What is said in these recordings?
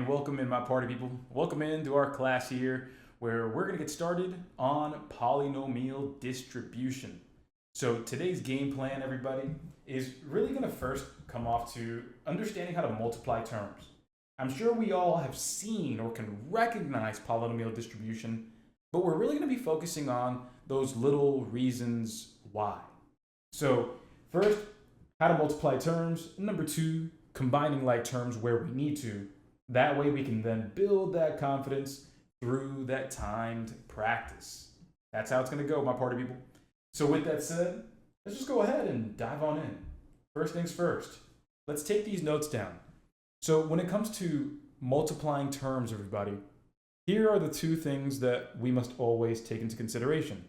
and welcome in, my party people. Welcome into our class here where we're going to get started on polynomial distribution. So today's game plan, everybody, is really going to first come off to understanding how to multiply terms. I'm sure we all have seen or can recognize polynomial distribution, but we're really going to be focusing on those little reasons why. So first, how to multiply terms. Number two, combining like terms where we need to. That way we can then build that confidence through that timed practice. That's how it's going to go, my party people. So with that said, let's just go ahead and dive on in. First things first, let's take these notes down. So when it comes to multiplying terms, everybody, here are the two things that we must always take into consideration.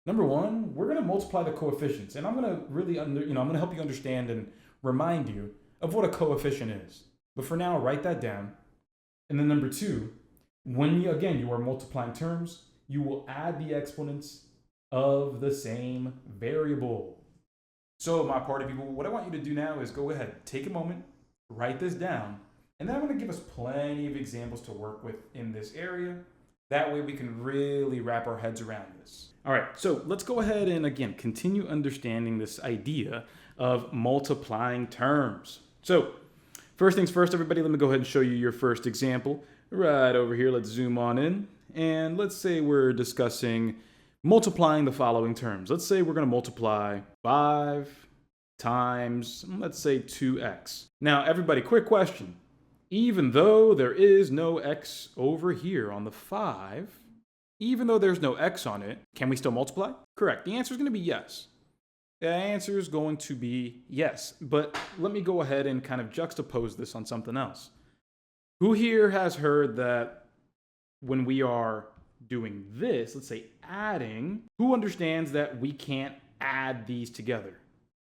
Number one, we're going to multiply the coefficients, and I'm going to really I'm going to help you understand and remind you of what a coefficient is. But for now, write that down. And then number two, when you are multiplying terms, you will add the exponents of the same variable. So my party people, what I want you to do now is go ahead, take a moment, write this down, and then I'm going to give us plenty of examples to work with in this area. That way we can really wrap our heads around this. All right, so let's go ahead and again, continue understanding this idea of multiplying terms. So first things first, everybody, let me go ahead and show you your first example. Right over here, let's zoom on in. And let's say we're discussing multiplying the following terms. Let's say we're going to multiply 5 times, let's say 2x. Now, everybody, quick question. Even though there is no x over here on the 5, even though there's no x on it, can we still multiply? Correct. The answer is going to be yes. The answer is going to be yes. But let me go ahead and kind of juxtapose this on something else. Who here has heard that when we are doing this, let's say adding, who understands that we can't add these together?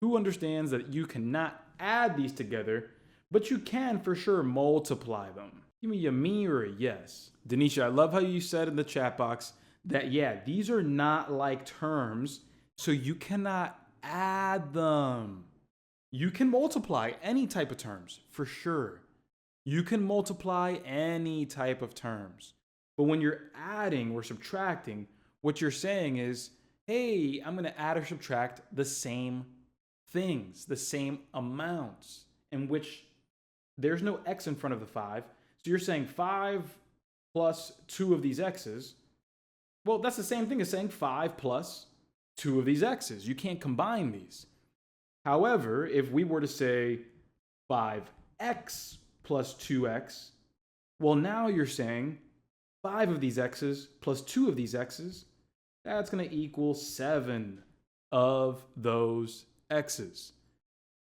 Who understands that you cannot add these together, but you can for sure multiply them? Give me a me or a yes. Denisha, I love how you said in the chat box that, yeah, these are not like terms, so you cannot add them. You can multiply any type of terms, for sure. You can multiply any type of terms. But when you're adding or subtracting, what you're saying is, hey, I'm going to add or subtract the same things, the same amounts, in which there's no x in front of the 5. So you're saying 5 plus 2 of these x's. Well, that's the same thing as saying 5 plus 2 of these x's. You can't combine these. However, if we were to say 5x plus 2x, well, now you're saying 5 of these x's plus 2 of these x's, that's going to equal 7 of those x's.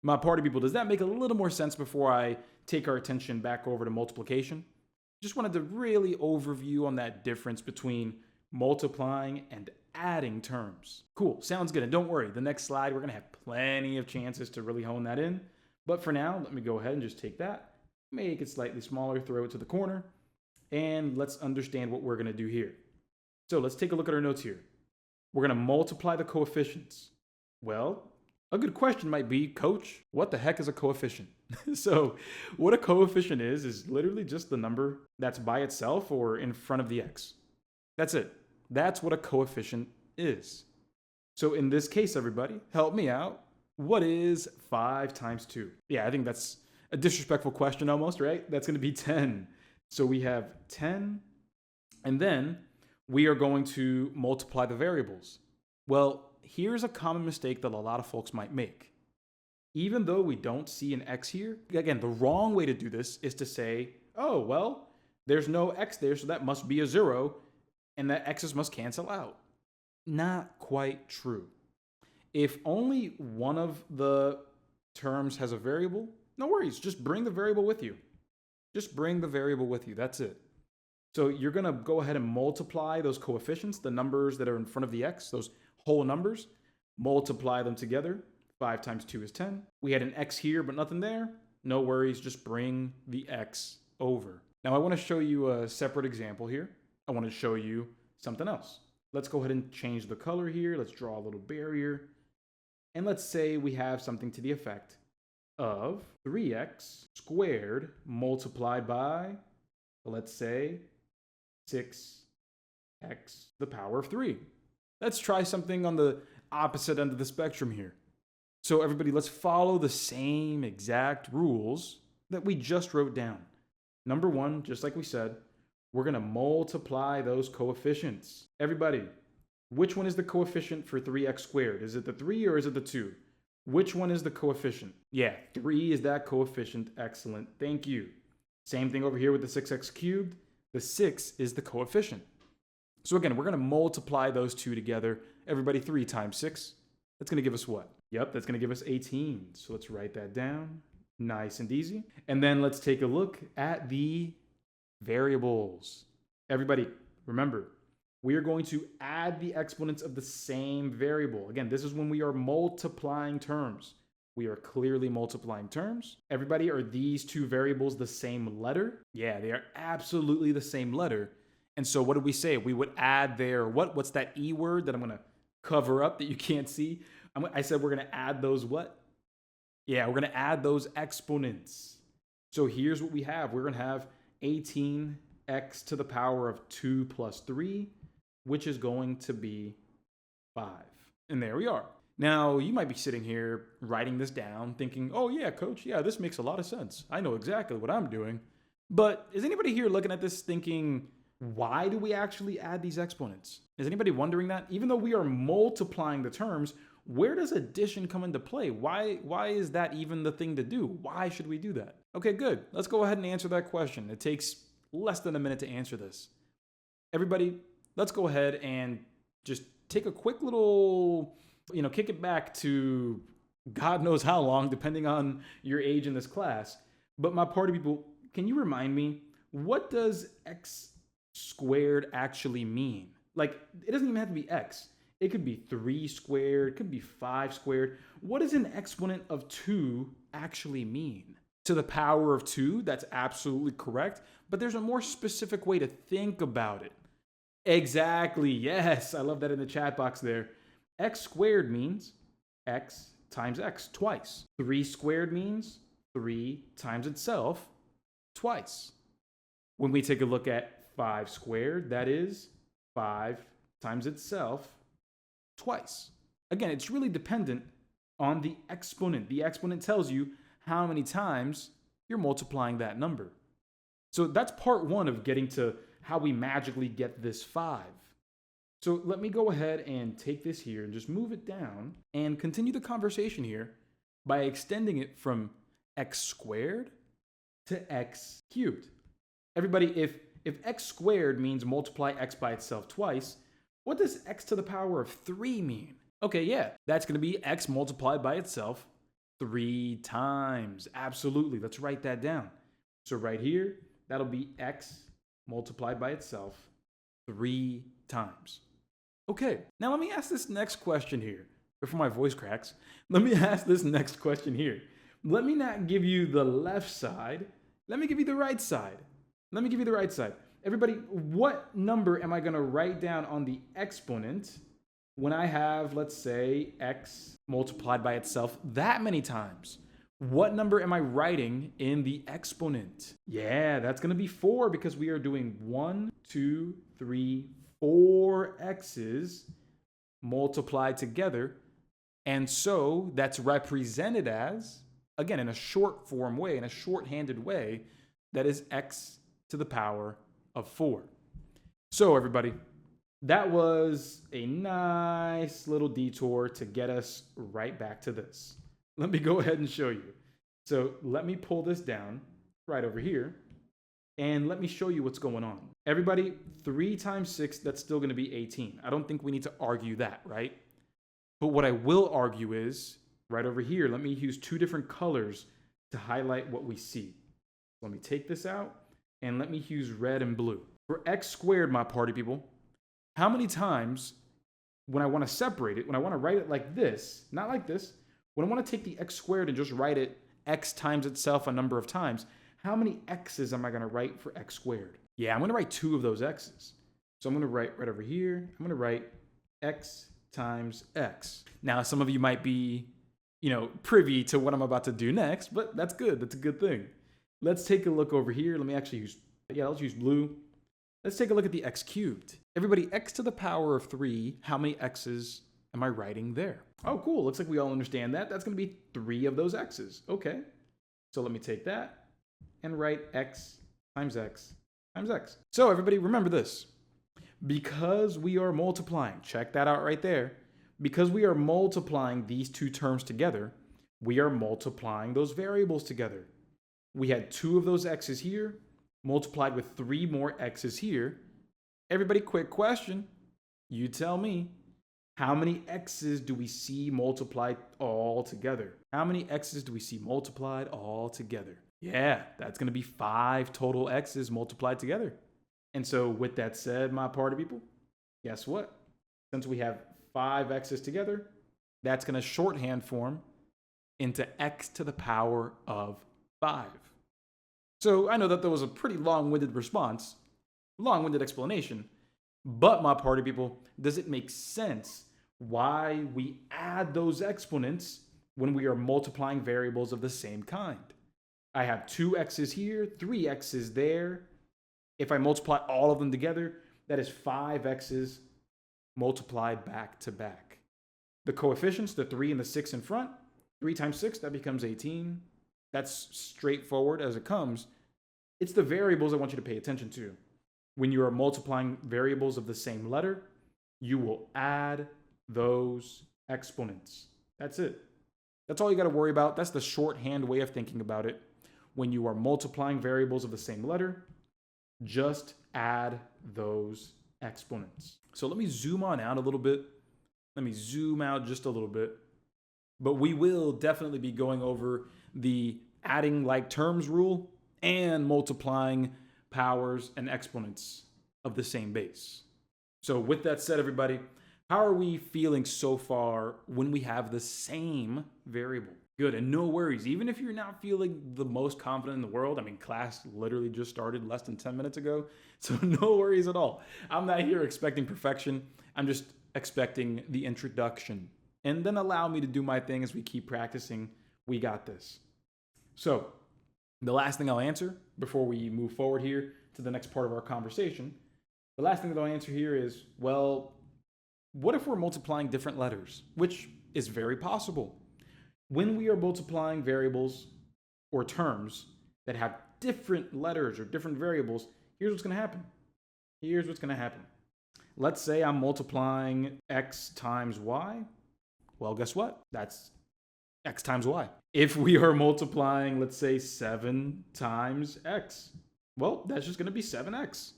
My party people, does that make a little more sense before I take our attention back over to multiplication? Just wanted to really overview on that difference between multiplying and adding terms. Cool, sounds good. And don't worry, the next slide, we're going to have plenty of chances to really hone that in. But for now, let me go ahead and just take that, make it slightly smaller, throw it to the corner, and let's understand what we're going to do here. So let's take a look at our notes here. We're going to multiply the coefficients. Well, a good question might be, Coach, what the heck is a coefficient? So what a coefficient is literally just the number that's by itself or in front of the x. That's it. That's what a coefficient is. So in this case, everybody, help me out. What is 5 times 2? Yeah, I think that's a disrespectful question almost, right? That's going to be 10. So we have 10, and then we are going to multiply the variables. Well, here's a common mistake that a lot of folks might make. Even though we don't see an x here, again, the wrong way to do this is to say, oh, well, there's no x there, so that must be a 0, and that x's must cancel out. Not quite true. If only one of the terms has a variable, no worries, just bring the variable with you. Just bring the variable with you, that's it. So you're going to go ahead and multiply those coefficients, the numbers that are in front of the x, those whole numbers, multiply them together. 5 times 2 is 10. We had an x here, but nothing there. No worries, just bring the x over. Now I want to show you a separate example here. I want to show you something else. Let's go ahead and change the color here. Let's draw a little barrier. And let's say we have something to the effect of 3x squared multiplied by, let's say, 6x to the power of 3. Let's try something on the opposite end of the spectrum here. So everybody, let's follow the same exact rules that we just wrote down. Number one, just like we said, we're going to multiply those coefficients. Everybody, which one is the coefficient for 3x squared? Is it the 3 or is it the 2? Which one is the coefficient? Yeah, 3 is that coefficient. Excellent. Thank you. Same thing over here with the 6x cubed. The 6 is the coefficient. So again, we're going to multiply those two together. Everybody, 3 times 6. That's going to give us what? Yep, that's going to give us 18. So let's write that down. Nice and easy. And then let's take a look at the variables. Everybody, remember, we are going to add the exponents of the same variable. Again, this is when we are multiplying terms. We are clearly multiplying terms. Everybody, are these two variables the same letter? Yeah, they are absolutely the same letter. And so what did we say? We would add their, what's that E word that I'm going to cover up that you can't see? I said we're going to add those what? Yeah, we're going to add those exponents. So here's what we have. We're going to have 18x to the power of 2 plus 3, which is going to be 5. And there we are. Now, you might be sitting here writing this down thinking, oh yeah, coach, yeah, this makes a lot of sense. I know exactly what I'm doing. But is anybody here looking at this thinking, why do we actually add these exponents? Is anybody wondering that? Even though we are multiplying the terms, where does addition come into play? Why is that even the thing to do? Why should we do that? Okay, good. Let's go ahead and answer that question. It takes less than a minute to answer this. Everybody, let's go ahead and just take a quick little, kick it back to God knows how long, depending on your age in this class. But my party people, can you remind me, what does x squared actually mean? Like, it doesn't even have to be x. It could be 3 squared, it could be 5 squared. What does an exponent of 2 actually mean? To the power of 2, that's absolutely correct, but there's a more specific way to think about it. Exactly, yes, I love that in the chat box there. X squared means x times x twice. 3 squared means 3 times itself twice. When we take a look at 5 squared, that is 5 times itself twice. Again, it's really dependent on the exponent. The exponent tells you how many times you're multiplying that number. So that's part one of getting to how we magically get this 5. So let me go ahead and take this here and just move it down and continue the conversation here by extending it from x squared to x cubed. Everybody, if x squared means multiply x by itself twice, what does x to the power of 3 mean? Okay, yeah, that's going to be x multiplied by itself 3 times. Absolutely, let's write that down. So right here, that'll be x multiplied by itself 3 times. Okay, now let me ask this next question here. Before my voice cracks, let me ask this next question here. Let me not give you the left side. Let me give you the right side. Let me give you the right side. Everybody, what number am I going to write down on the exponent when I have, let's say, x multiplied by itself that many times? What number am I writing in the exponent? Yeah, that's going to be 4 because we are doing 1, 2, 3, 4 x's multiplied together. And so that's represented as, again, in a short form way, in a shorthanded way, that is x to the power of 4. So everybody, that was a nice little detour to get us right back to this. Let me go ahead and show you. So let me pull this down right over here and let me show you what's going on. Everybody, 3 times 6, that's still going to be 18. I don't think we need to argue that, right? But what I will argue is, right over here, let me use 2 different colors to highlight what we see. Let me take this out and let me use red and blue. For x squared, my party people, how many times when I want to separate it, when I want to write it like this, not like this, when I want to take the x squared and just write it x times itself a number of times, how many x's am I going to write for x squared? Yeah, I'm going to write 2 of those x's. So I'm going to write right over here, I'm going to write x times x. Now, some of you might be privy to what I'm about to do next, but that's good. That's a good thing. Let's take a look over here. Let me actually let's use blue. Let's take a look at the x cubed. Everybody, x to the power of 3, how many x's am I writing there? Oh, cool. Looks like we all understand that. That's going to be 3 of those x's. Okay. So let me take that and write x times x times x. So everybody, remember this. Because we are multiplying, check that out right there. Because we are multiplying these two terms together, we are multiplying those variables together. We had 2 of those x's here, multiplied with 3 more x's here. Everybody, quick question. You tell me, how many x's do we see multiplied all together? How many x's do we see multiplied all together? Yeah, that's going to be 5 total x's multiplied together. And so with that said, my party people, guess what? Since we have 5 x's together, that's going to shorthand form into x to the power of 5. So I know that was a pretty long-winded response, long-winded explanation, but my party people, does it make sense why we add those exponents when we are multiplying variables of the same kind? I have 2 x's here, 3 x's there. If I multiply all of them together, that is 5 x's multiplied back to back. The coefficients, the 3 and the 6 in front, 3 times 6, that becomes 18. That's straightforward as it comes. It's the variables I want you to pay attention to. When you are multiplying variables of the same letter, you will add those exponents. That's it. That's all you got to worry about. That's the shorthand way of thinking about it. When you are multiplying variables of the same letter, just add those exponents. So let me zoom on out a little bit. Let me zoom out just a little bit. But we will definitely be going over the adding like terms rule and multiplying powers and exponents of the same base. So with that said, everybody, how are we feeling so far when we have the same variable? Good, and no worries. Even if you're not feeling the most confident in the world, I mean, class literally just started less than 10 minutes ago, so no worries at all. I'm not here expecting perfection. I'm just expecting the introduction. And then allow me to do my thing as we keep practicing. We got this. So the last thing I'll answer before we move forward here to the next part of our conversation, the last thing that I'll answer here is, well, what if we're multiplying different letters? Which is very possible. When we are multiplying variables or terms that have different letters or different variables, here's what's going to happen. Here's what's going to happen. Let's say I'm multiplying x times y. Well, guess what? That's x times y. If we are multiplying, let's say 7 times x, well, that's just going to be 7x.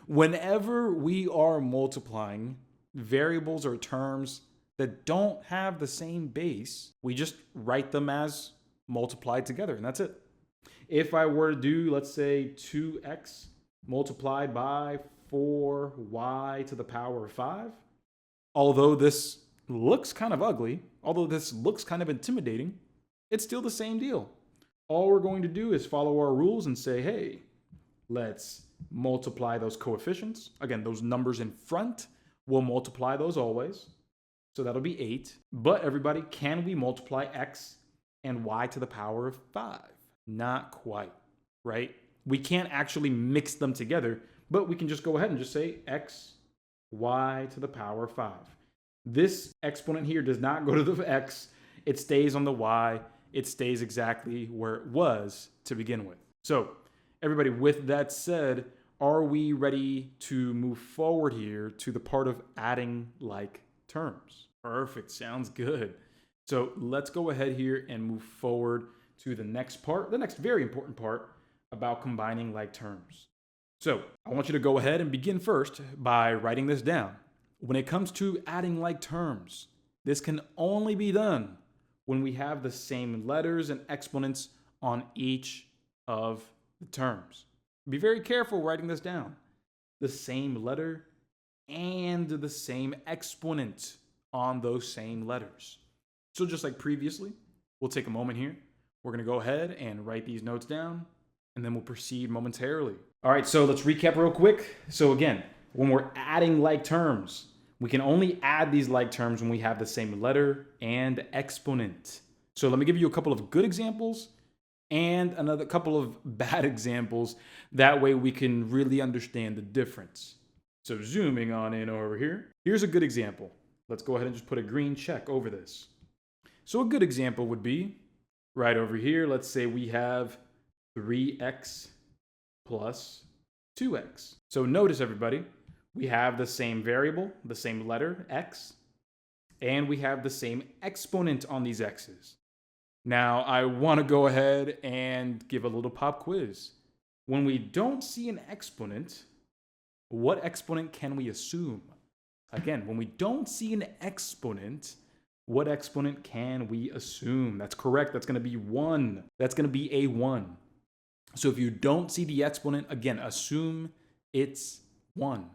Whenever we are multiplying variables or terms that don't have the same base, we just write them as multiplied together, and that's it. If I were to do, let's say, 2x multiplied by 4y to the power of 5, although this looks kind of ugly, although this looks kind of intimidating, it's still the same deal. All we're going to do is follow our rules and say, hey, let's multiply those coefficients. Again, those numbers in front, we'll multiply those always. So that'll be 8. But everybody, can we multiply x and y to the power of 5? Not quite, right? We can't actually mix them together, but we can just go ahead and just say x, y to the power of 5. This exponent here does not go to the x. It stays on the y. It stays exactly where it was to begin with. So everybody, with that said, are we ready to move forward here to the part of adding like terms? Perfect. Sounds good. So let's go ahead here and move forward to the next part, the next very important part about combining like terms. So I want you to go ahead and begin first by writing this down. When it comes to adding like terms, this can only be done when we have the same letters and exponents on each of the terms. Be very careful writing this down. The same letter and the same exponent on those same letters. So just like previously, we'll take a moment here. We're going to go ahead and write these notes down, and then we'll proceed momentarily. All right, so let's recap real quick. So again, when we're adding like terms, We can only add these like terms when we have the same letter and exponent. So let me give you a couple of good examples and another couple of bad examples. That way we can really understand the difference. So zooming on in over here, here's a good example. Let's go ahead and just put a green check over this. So a good example would be right over here. Let's say we have 3x plus 2x. So notice, everybody, we have the same variable, the same letter, x, and we have the same exponent on these x's. Now, I want to go ahead and give a little pop quiz. When we don't see an exponent, what exponent can we assume? Again, when we don't see an exponent, what exponent can we assume? That's correct. That's going to be 1. That's going to be a 1. So if you don't see the exponent, again, assume it's 1.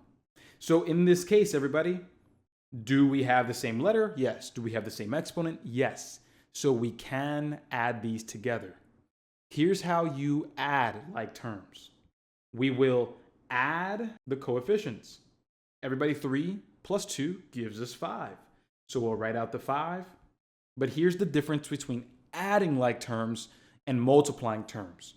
So in this case, everybody, do we have the same letter? Yes. Do we have the same exponent? Yes. So we can add these together. Here's how you add like terms. We will add the coefficients. Everybody, 3 plus 2 gives us 5. So we'll write out the 5. But here's the difference between adding like terms and multiplying terms.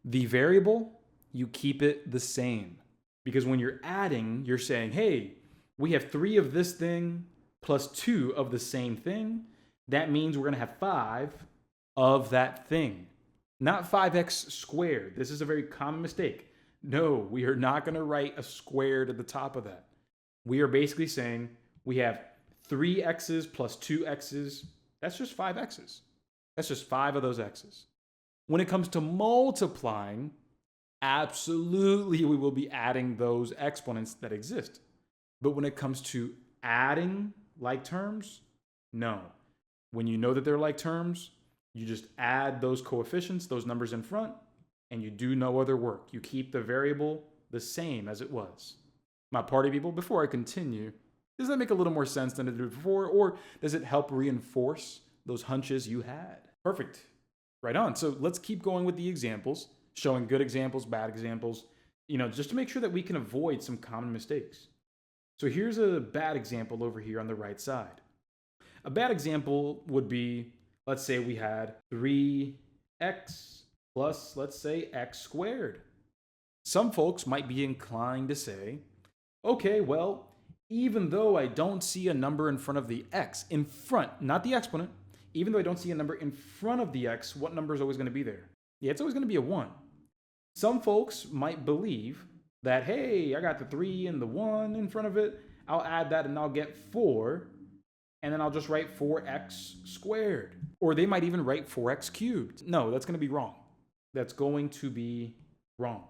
The variable, you keep it the same. Because when you're adding, you're saying, hey, we have 3 of this thing plus 2 of the same thing. That means we're going to have 5 of that thing. Not 5x squared. This is a very common mistake. No, we are not going to write a squared at the top of that. We are basically saying we have 3x's plus 2x's. That's just 5x's. That's just 5 of those x's. When it comes to multiplying, absolutely we will be adding those exponents that exist. But when it comes to adding like terms, no. When you know that they're like terms, you just add those coefficients, those numbers in front, and you do no other work. You keep the variable the same as it was. My party people, before I continue, does that make a little more sense than it did before, or does it help reinforce those hunches you had? Perfect. Right on. So let's keep going with the examples, showing good examples, bad examples, just to make sure that we can avoid some common mistakes. So here's a bad example over here on the right side. A bad example would be, let's say we had 3x plus, let's say, x squared. Some folks might be inclined to say, okay, well, even though I don't see a number in front of the x, in front, not the exponent, even though I don't see a number in front of the x, what number is always going to be there? Yeah, it's always going to be a 1. Some folks might believe that, hey, I got the 3 and the 1 in front of it. I'll add that and I'll get 4. And then I'll just write 4x squared. Or they might even write 4x cubed. No, that's going to be wrong. That's going to be wrong.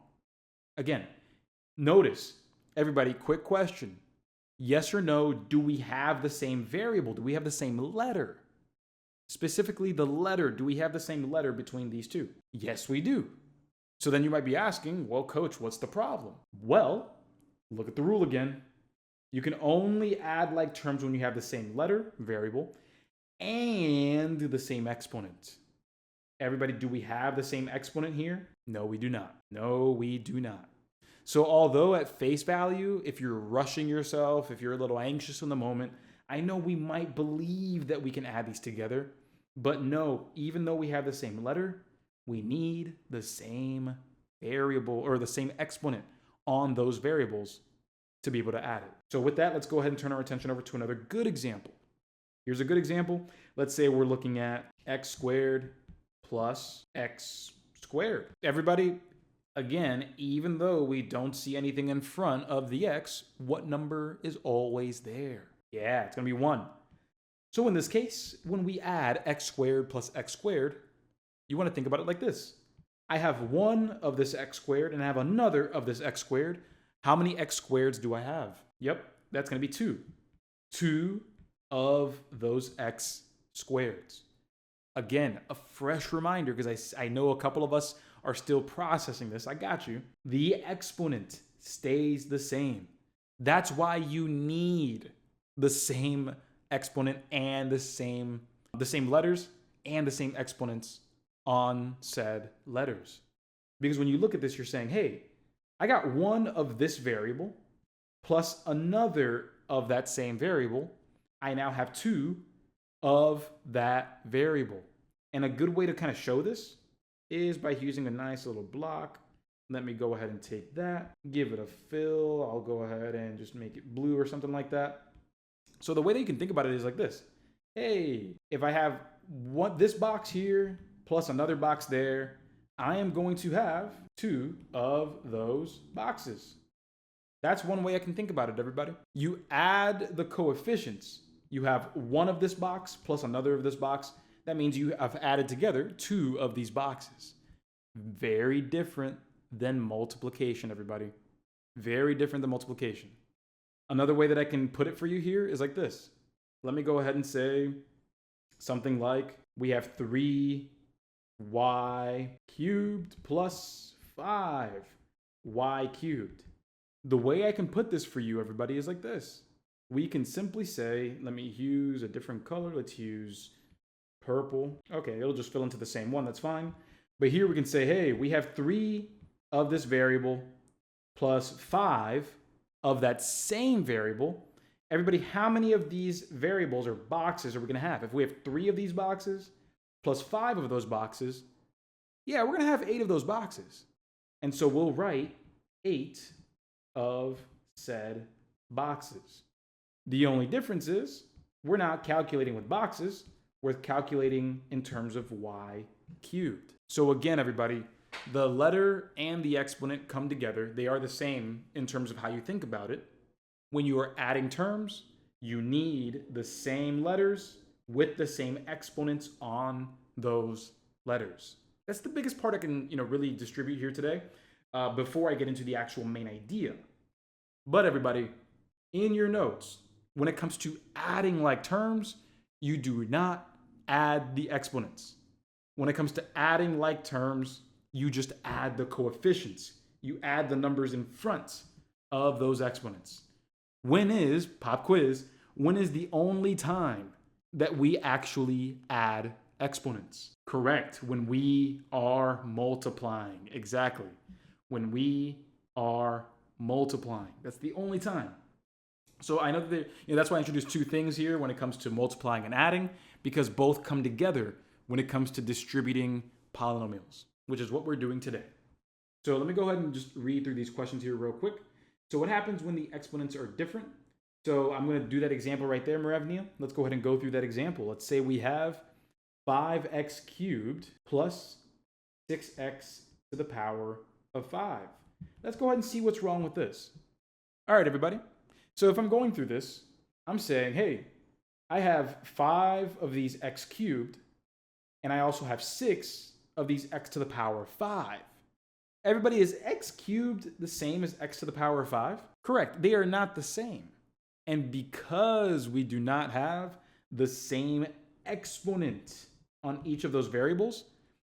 Again, notice, everybody, quick question. Yes or no, do we have the same variable? Do we have the same letter? Specifically, the letter. Do we have the same letter between these two? Yes, we do. So then you might be asking, well, coach, what's the problem? Well, look at the rule again. You can only add like terms when you have the same letter, variable, and the same exponent. Everybody, do we have the same exponent here? No, we do not. No, we do not. So although at face value, if you're rushing yourself, if you're a little anxious in the moment, I know we might believe that we can add these together, but no, even though we have the same letter, we need the same variable or the same exponent on those variables to be able to add it. So with that, let's go ahead and turn our attention over to another good example. Here's a good example. Let's say we're looking at x squared plus x squared. Everybody, again, even though we don't see anything in front of the x, what number is always there? Yeah, it's going to be 1. So in this case, when we add x squared plus x squared, you want to think about it like this. I have 1 of this x squared and I have another of this x squared. How many x squareds do I have? Yep, that's going to be 2. 2 of those x squareds. Again, a fresh reminder, because I know a couple of us are still processing this. I got you. The exponent stays the same. That's why you need the same exponent and the same letters and the same exponents on said letters. Because when you look at this, you're saying, hey, I got 1 of this variable plus another of that same variable, I now have 2 of that variable. And a good way to kind of show this is by using a nice little block. Let me go ahead and take that, give it a fill. I'll go ahead and just make it blue or something like that. So the way that you can think about it is like this. Hey, if I have this box here plus another box there, I am going to have 2 of those boxes. That's one way I can think about it, everybody. You add the coefficients. You have 1 of this box plus another of this box. That means you have added together 2 of these boxes. Very different than multiplication, everybody. Very different than multiplication. Another way that I can put it for you here is like this. Let me go ahead and say something like we have 3y cubed plus 5y cubed. The way I can put this for you, everybody, is like this. We can simply say, let me use a different color. Let's use purple. Okay, it'll just fill into the same one. That's fine. But here we can say, hey, we have 3 of this variable plus 5 of that same variable. Everybody, how many of these variables or boxes are we going to have? If we have 3 of these boxes plus 5 of those boxes, yeah, we're going to have 8 of those boxes. And so we'll write 8 of said boxes. The only difference is we're not calculating with boxes. We're calculating in terms of y cubed. So again, everybody, the letter and the exponent come together. They are the same in terms of how you think about it. When you are adding terms, you need the same letters with the same exponents on those letters. That's the biggest part I can, really distribute here today before I get into the actual main idea. But everybody, in your notes, when it comes to adding like terms, you do not add the exponents. When it comes to adding like terms, you just add the coefficients. You add the numbers in front of those exponents. When is, pop quiz, when is the only time that we actually add exponents? Correct, when we are multiplying. Exactly. When we are multiplying. That's the only time. So I know that that's why I introduced 2 things here when it comes to multiplying and adding, because both come together when it comes to distributing polynomials, which is what we're doing today. So let me go ahead and just read through these questions here real quick. So what happens when the exponents are different? So I'm going to do that example right there, Maravnia. Let's go ahead and go through that example. Let's say we have 5x cubed plus 6x to the power of 5. Let's go ahead and see what's wrong with this. All right, everybody. So if I'm going through this, I'm saying, hey, I have 5 of these x cubed, and I also have 6 of these x to the power of 5. Everybody, is x cubed the same as x to the power of 5? Correct. They are not the same. And because we do not have the same exponent on each of those variables,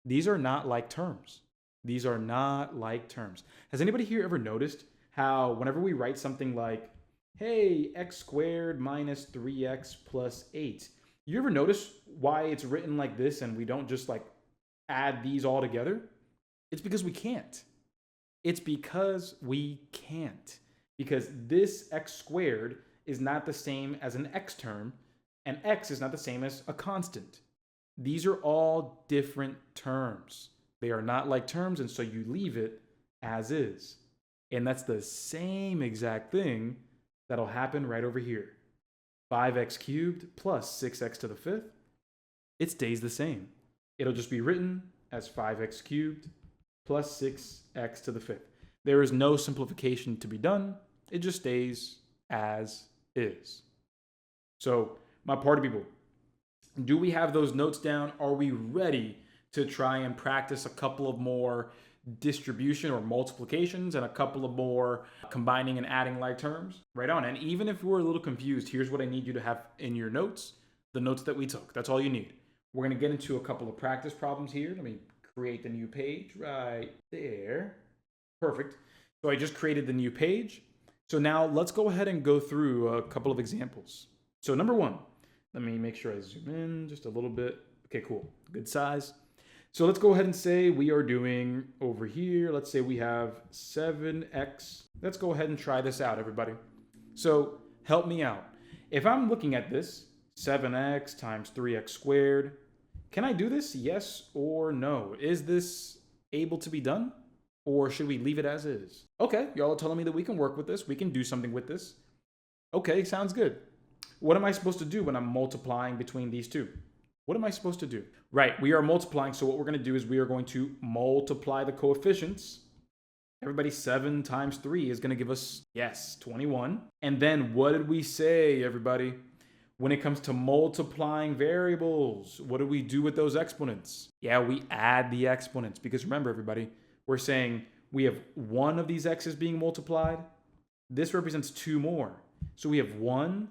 these are not like terms. These are not like terms. Has anybody here ever noticed how whenever we write something like, hey, x squared minus 3x plus 8, you ever notice why it's written like this and we don't just like add these all together? It's because we can't. It's because we can't. Because this x squared is not the same as an x term, and x is not the same as a constant. These are all different terms. They are not like terms, and so you leave it as is. And that's the same exact thing that'll happen right over here. 5x cubed plus 6x to the 5th, it stays the same. It'll just be written as 5x cubed plus 6x to the 5th. There is no simplification to be done. It just stays as is. So, my party people, do we have those notes down? Are we ready to try and practice a couple of more distribution or multiplications and a couple of more combining and adding like terms? Right on. And even if we're a little confused, here's what I need you to have in your notes, the notes that we took. That's all you need. We're going to get into a couple of practice problems here. Let me create the new page right there. Perfect. So I just created the new page. So now let's go ahead and go through a couple of examples. So number 1, let me make sure I zoom in just a little bit. Okay, cool. Good size. So let's go ahead and say we are doing over here, let's say we have 7x. Let's go ahead and try this out, everybody. So help me out. If I'm looking at this, 7x times 3x squared, can I do this? Yes or no? Is this able to be done? Or should we leave it as is? Okay, y'all are telling me that we can work with this. We can do something with this. Okay, sounds good. What am I supposed to do when I'm multiplying between these two? What am I supposed to do? Right, we are multiplying, so what we're going to do is we are going to multiply the coefficients. Everybody, 7 times 3 is going to give us, yes, 21. And then what did we say, everybody? When it comes to multiplying variables, what do we do with those exponents? Yeah, we add the exponents, because remember, everybody, we're saying we have one of these x's being multiplied. This represents two more. So we have 1,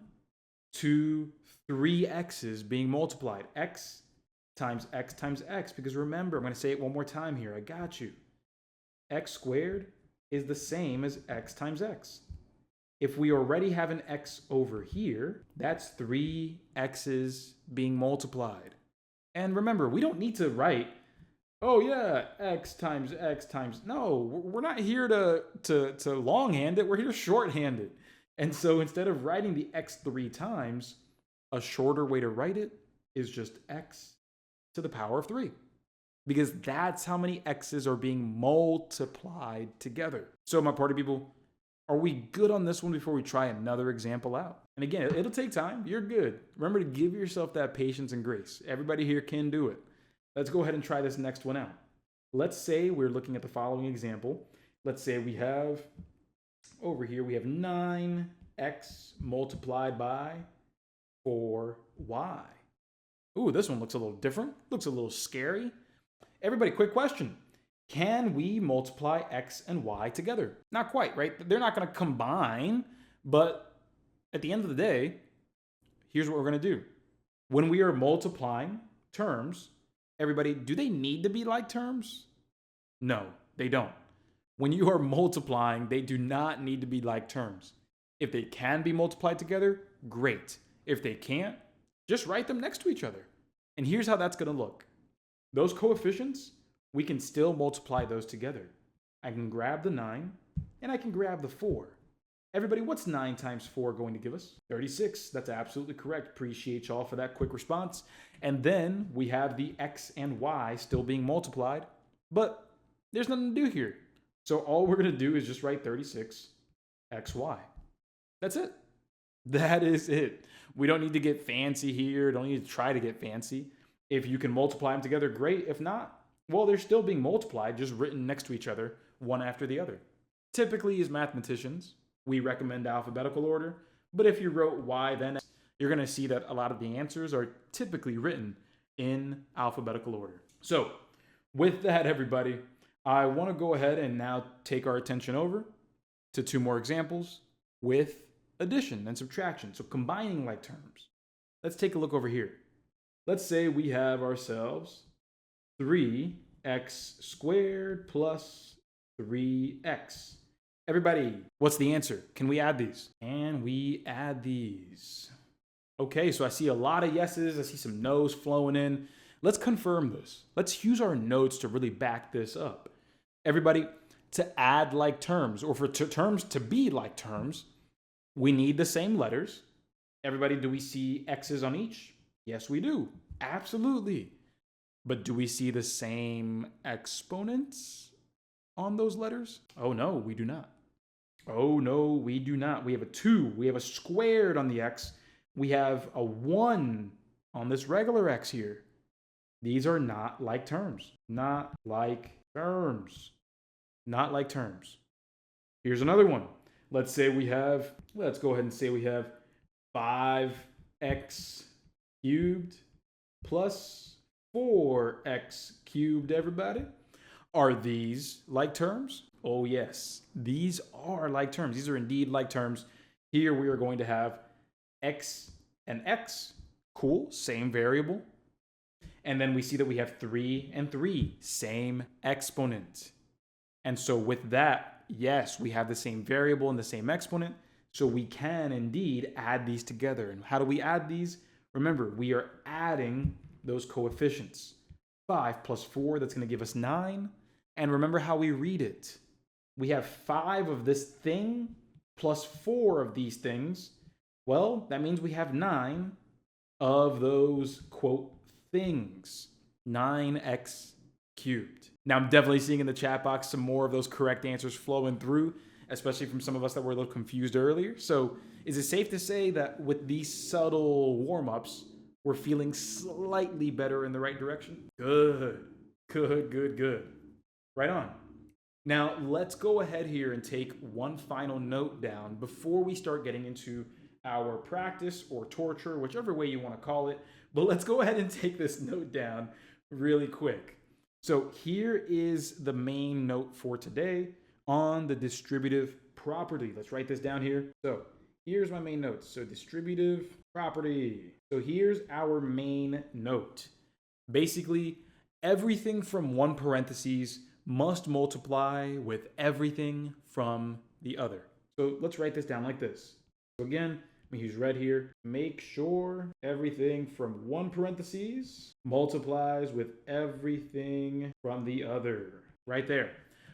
2, 3 x's being multiplied. X times x times x, because remember, I'm going to say it one more time here. I got you. X squared is the same as x times x. If we already have an x over here, that's 3 x's being multiplied. And remember, we don't need to write, oh yeah, x times x times. No, we're not here to longhand it. We're here shorthand it. And so instead of writing the x 3 times, a shorter way to write it is just x to the power of 3. Because that's how many x's are being multiplied together. So my party people, are we good on this one before we try another example out? And again, it'll take time. You're good. Remember to give yourself that patience and grace. Everybody here can do it. Let's go ahead and try this next one out. Let's say we're looking at the following example. Let's say we have, over here, we have 9x multiplied by 4y. Ooh, this one looks a little different. Looks a little scary. Everybody, quick question. Can we multiply x and y together? Not quite, right? They're not going to combine, but at the end of the day, here's what we're going to do. When we are multiplying terms, everybody, do they need to be like terms? No, they don't. When you are multiplying, they do not need to be like terms. If they can be multiplied together, great. If they can't, just write them next to each other. And here's how that's going to look. Those coefficients, we can still multiply those together. I can grab the 9, and I can grab the 4. Everybody, what's 9 times 4 going to give us? 36. That's absolutely correct. Appreciate y'all for that quick response. And then we have the x and y still being multiplied, but there's nothing to do here. So all we're going to do is just write 36 xy. That's it. That is it. We don't need to get fancy here. Don't need to try to get fancy. If you can multiply them together, great. If not, well, they're still being multiplied, just written next to each other, one after the other. Typically, as mathematicians, we recommend alphabetical order, but if you wrote y then x, you're going to see that a lot of the answers are typically written in alphabetical order. So with that, everybody, I want to go ahead and now take our attention over to two more examples with addition and subtraction, so combining like terms. Let's take a look over here. Let's say we have ourselves 3x squared plus 3x. Everybody, what's the answer? Can we add these? Can we add these? Okay, so I see a lot of yeses. I see some no's flowing in. Let's confirm this. Let's use our notes to really back this up. Everybody, to add like terms, or for terms to be like terms, we need the same letters. Everybody, do we see x's on each? Yes, we do. Absolutely. But do we see the same exponents on those letters? Oh, no, we do not. Oh, no, we do not. We have a 2. We have a squared on the x. We have a 1 on this regular x here. These are not like terms. Not like terms. Not like terms. Here's another one. Let's say we have, let's go ahead and say we have 5x cubed plus 4x cubed, everybody. Are these like terms? Oh yes, these are like terms. These are indeed like terms. Here we are going to have x and x, cool, same variable. And then we see that we have 3 and 3, same exponent. And so with that, yes, we have the same variable and the same exponent. So we can indeed add these together. And how do we add these? Remember, we are adding those coefficients. 5 plus 4, that's going to give us 9. And remember how we read it. We have 5 of this thing plus 4 of these things. Well, that means we have 9 of those, quote, things. 9x cubed. Now, I'm definitely seeing in the chat box some more of those correct answers flowing through, especially from some of us that were a little confused earlier. So is it safe to say that with these subtle warm-ups, we're feeling slightly better in the right direction? Good. Right on. Now, let's go ahead here and take one final note down before we start getting into our practice or torture, whichever way you want to call it. But let's go ahead and take this note down really quick. So here is the main note for today on the distributive property. Let's write this down here. So here's my main notes. So distributive property. So here's our main note. Basically, everything from one parentheses must multiply with everything from the other. So let's write this down like this. So again, we use red here. Make sure everything from one parentheses multiplies with everything from the other. Right there.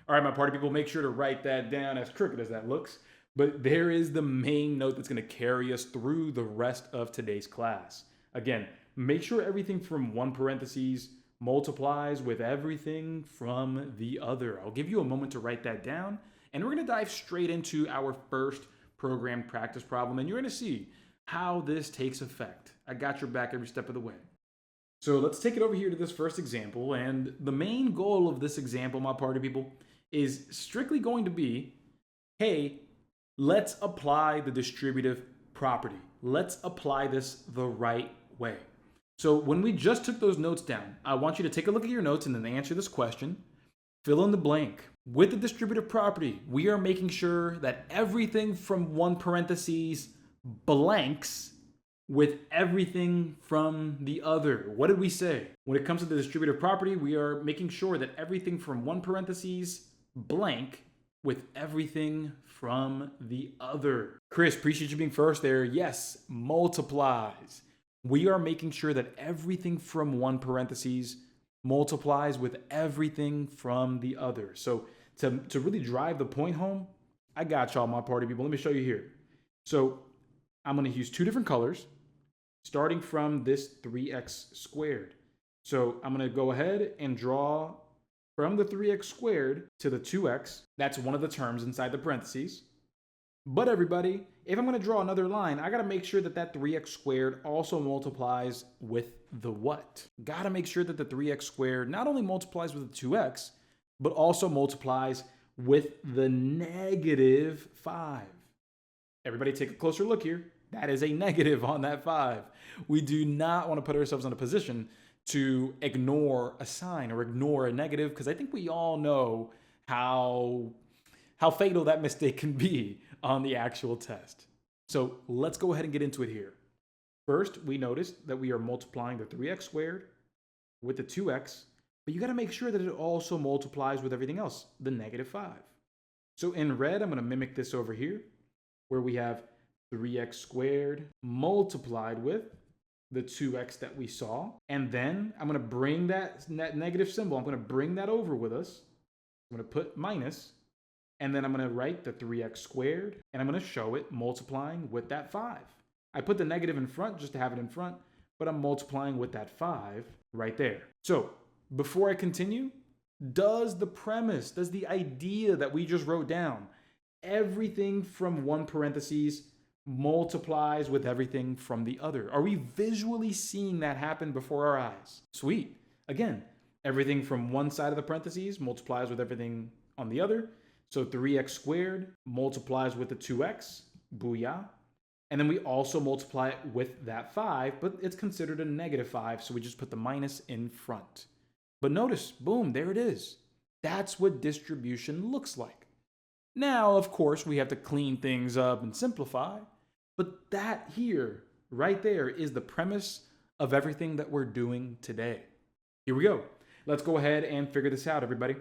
All right, my party people, make sure to write that down, as crooked as that looks. But there is the main note that's going to carry us through the rest of today's class. Again, make sure everything from one parentheses multiplies with everything from the other. I'll give you a moment to write that down, and we're going to dive straight into our first programmed practice problem, and you're going to see how this takes effect. I got your back every step of the way. So let's take it over here to this first example, and the main goal of this example, my party people, is strictly going to be, hey, let's apply the distributive property. Let's apply this the right way. So when we just took those notes down, I want you to take a look at your notes and then answer this question. Fill in the blank. With the distributive property, we are making sure that everything from one parentheses blanks with everything from the other. What did we say? When it comes to the distributive property, we are making sure that everything from one parentheses blank with everything from the other. Chris, appreciate you being first there. Yes, multiplies. We are making sure that everything from one parentheses multiplies with everything from the other. So to really drive the point home, I got y'all, my party people. Let me show you here. So I'm going to use two different colors, starting from this 3x squared. So I'm going to go ahead and draw from the 3x squared to the 2x. That's one of the terms inside the parentheses. But everybody, if I'm going to draw another line, I got to make sure that that 3x squared also multiplies with the what? Got to make sure that the 3x squared not only multiplies with the 2x, but also multiplies with the negative 5. Everybody take a closer look here. That is a negative on that 5. We do not want to put ourselves in a position to ignore a sign or ignore a negative, because I think we all know how fatal that mistake can be on the actual test. So let's go ahead and get into it here. First, we noticed that we are multiplying the 3x squared with the 2x, but you got to make sure that it also multiplies with everything else, the negative 5. So in red, I'm going to mimic this over here, where we have 3x squared multiplied with the 2x that we saw. And then I'm going to bring that negative symbol, I'm going to bring that over with us. I'm going to put minus, and then I'm going to write the 3x squared, and I'm going to show it multiplying with that 5. I put the negative in front just to have it in front, but I'm multiplying with that 5 right there. So before I continue, does the idea that we just wrote down, everything from one parentheses multiplies with everything from the other? Are we visually seeing that happen before our eyes? Sweet. Again, everything from one side of the parentheses multiplies with everything on the other. So 3x squared multiplies with the 2x, booyah. And then we also multiply it with that 5, but it's considered a negative 5, so we just put the minus in front. But notice, boom, there it is. That's what distribution looks like. Now, of course, we have to clean things up and simplify, but that here, right there, is the premise of everything that we're doing today. Here we go. Let's go ahead and figure this out, everybody.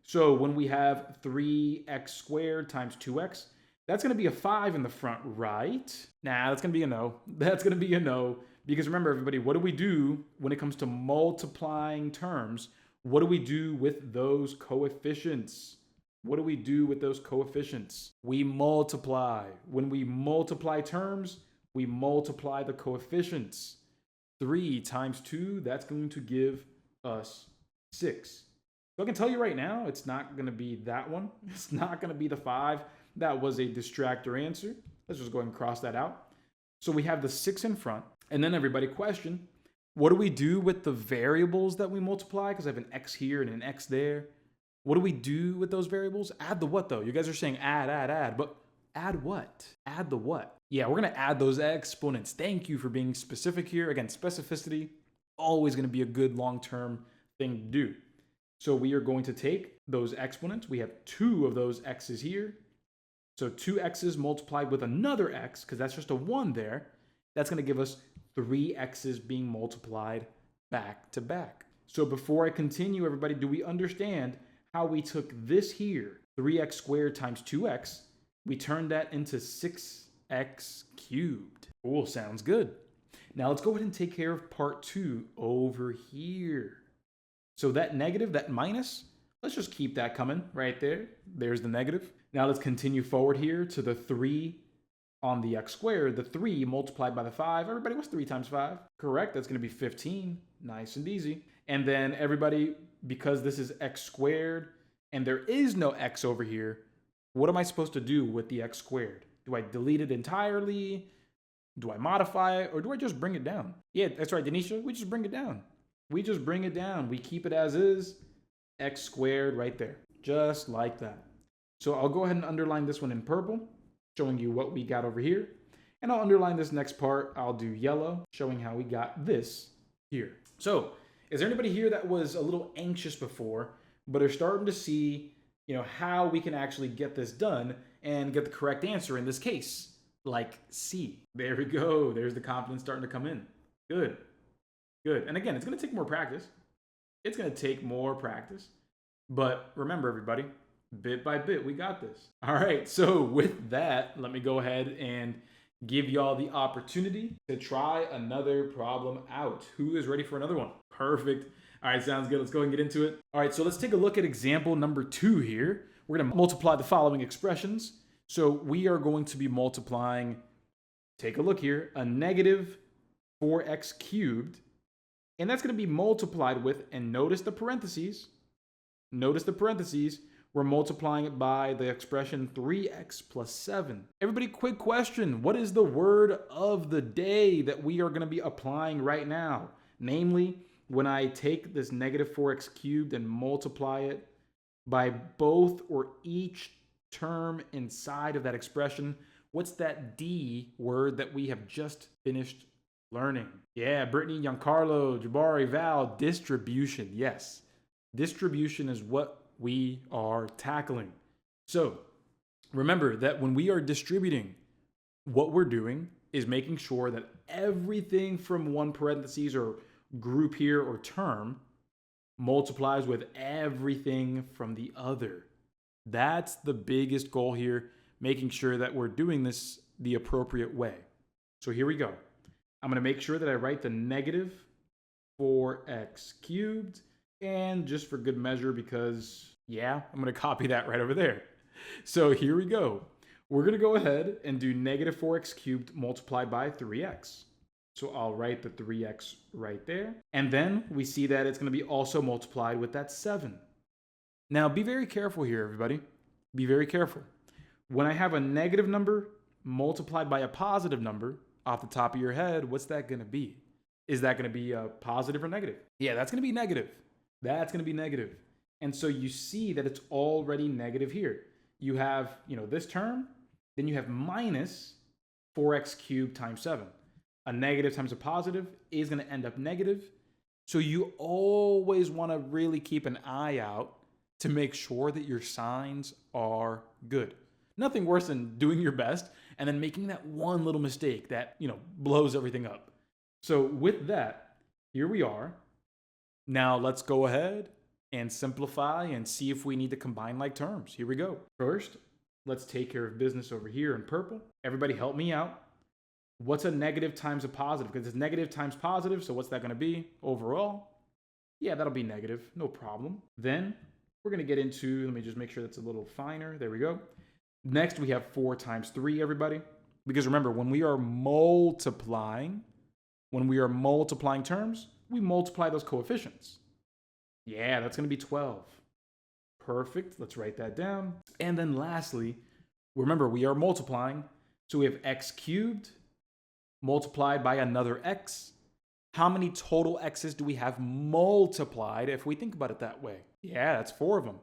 So when we have 3x squared times 2x, that's going to be a 5 in the front, right? Nah, that's going to be a no. That's going to be a no. Because remember, everybody, what do we do when it comes to multiplying terms? What do we do with those coefficients? What do we do with those coefficients? We multiply. When we multiply terms, We multiply the coefficients. 3 times 2, that's going to give us 6. So I can tell you right now, it's not going to be that one. It's not going to be the 5. That was a distractor answer. Let's just go ahead and cross that out. So we have the 6 in front. And then everybody question, what do we do with the variables that we multiply? Because I have an x here and an x there. What do we do with those variables? Add the what though? You guys are saying add. But add what? Add the what? Yeah, we're going to add those exponents. Thank you for being specific here. Again, specificity, always going to be a good long-term thing to do. So we are going to take those exponents. We have 2 of those x's here. So 2 x's multiplied with another x, because that's just a 1 there. That's going to give us 3 x's being multiplied back to back. So before I continue, everybody, do we understand how we took this here, 3x squared times 2x, we turned that into 6x cubed? Cool, sounds good. Now let's go ahead and take care of part 2 over here. So that negative, that minus, let's just keep that coming right there. There's the negative. Now let's continue forward here to the 3 on the x squared. The 3 multiplied by the 5. Everybody, what's 3 times 5? Correct, that's going to be 15. Nice and easy. And then everybody, because this is x squared and there is no x over here, what am I supposed to do with the x squared? Do I delete it entirely? Do I modify it? Or do I just bring it down? Yeah, that's right, Denisha. We just bring it down. We just bring it down. We keep it as is. X squared right there. Just like that. So I'll go ahead and underline this one in purple, showing you what we got over here. And I'll underline this next part. I'll do yellow, showing how we got this here. So is there anybody here that was a little anxious before, but are starting to see, how we can actually get this done and get the correct answer in this case, like C? There we go. There's the confidence starting to come in. Good. Good. And again, it's going to take more practice. It's going to take more practice. But remember, everybody, bit by bit, we got this. All right. So with that, let me go ahead and give y'all the opportunity to try another problem out. Who is ready for another one? Perfect. All right, sounds good. Let's go ahead and get into it. All right, so let's take a look at example number 2 here. We're going to multiply the following expressions. So we are going to be multiplying, take a look here, a negative 4x cubed. And that's going to be multiplied with, and notice the parentheses. Notice the parentheses. We're multiplying it by the expression 3x plus 7. Everybody, quick question. What is the word of the day that we are going to be applying right now? Namely, when I take this negative 4x cubed and multiply it by both or each term inside of that expression, what's that D word that we have just finished learning? Yeah, Brittany, Giancarlo, Jabari, Val, distribution. Yes, distribution is what we are tackling. So remember that when we are distributing, what we're doing is making sure that everything from one parentheses or group here or term multiplies with everything from the other. That's the biggest goal here, making sure that we're doing this the appropriate way. So here we go. I'm going to make sure that I write the negative 4x cubed, and just for good measure, because yeah, I'm going to copy that right over there. So here we go. We're going to go ahead and do negative 4x cubed multiplied by 3x. So I'll write the 3x right there. And then we see that it's going to be also multiplied with that 7. Now be very careful here, everybody. Be very careful. When I have a negative number multiplied by a positive number, off the top of your head, what's that going to be? Is that going to be a positive or negative? Yeah, that's going to be negative. That's going to be negative. And so you see that it's already negative here. You have, this term, then you have minus 4x cubed times 7. A negative times a positive is going to end up negative. So you always want to really keep an eye out to make sure that your signs are good. Nothing worse than doing your best and then making that one little mistake that, blows everything up. So with that, here we are. Now let's go ahead and simplify and see if we need to combine like terms. Here we go. First, let's take care of business over here in purple. Everybody help me out. What's a negative times a positive? Because it's negative times positive, so what's that going to be overall? Yeah, that'll be negative, no problem. Then we're going to get into, let me just make sure that's a little finer. There we go. Next, we have 4 times 3, everybody. Because remember, when we are multiplying terms, we multiply those coefficients. Yeah, that's going to be 12. Perfect. Let's write that down. And then lastly, remember, we are multiplying. So we have x cubed multiplied by another x. How many total x's do we have multiplied if we think about it that way? Yeah, that's 4 of them.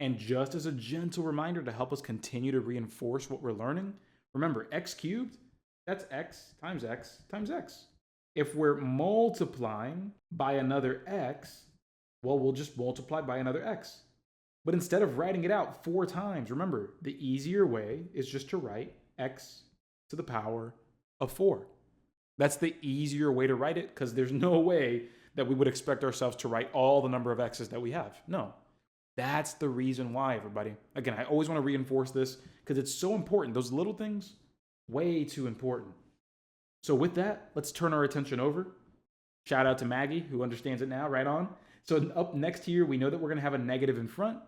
And just as a gentle reminder to help us continue to reinforce what we're learning, remember, x cubed, that's x times x times x. If we're multiplying by another x, well, we'll just multiply by another x. But instead of writing it out 4 times, remember, the easier way is just to write x to the power of 4. That's the easier way to write it, because there's no way that we would expect ourselves to write all the number of x's that we have. No. That's the reason why, everybody. Again, I always want to reinforce this because it's so important. Those little things, way too important. So with that, let's turn our attention over. Shout out to Maggie, who understands it now, right on. So up next here, we know that we're going to have a negative in front.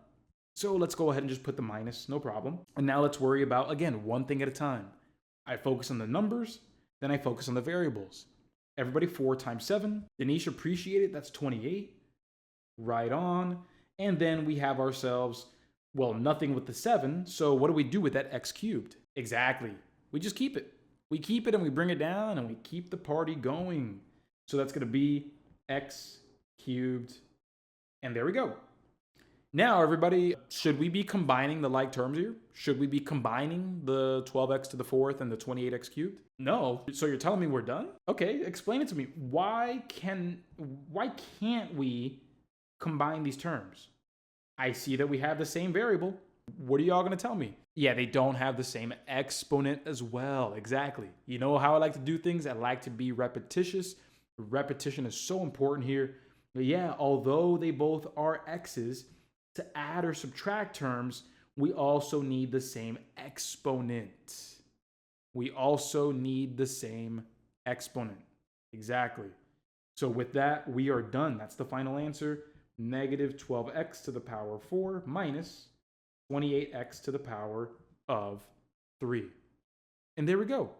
So let's go ahead and just put the minus, no problem. And now let's worry about, again, one thing at a time. I focus on the numbers, then I focus on the variables. Everybody, 4 times 7. Denise, appreciate it. That's 28. Right on. And then we have ourselves, well, nothing with the 7. So what do we do with that x cubed? Exactly. We just keep it. We keep it and we bring it down and we keep the party going. So that's going to be x cubed. And there we go. Now, everybody, should we be combining the like terms here? Should we be combining the 12x to the 4th and the 28x cubed? No. So you're telling me we're done? Okay, explain it to me. Why can't we combine these terms? I see that we have the same variable. What are y'all going to tell me? Yeah, they don't have the same exponent as well. Exactly. You know how I like to do things? I like to be repetitious. Repetition is so important here. But yeah, although they both are x's, to add or subtract terms, we also need the same exponent. We also need the same exponent. Exactly. So with that, we are done. That's the final answer. Negative 12x to the power of 4 minus 28x to the power of 3. And there we go.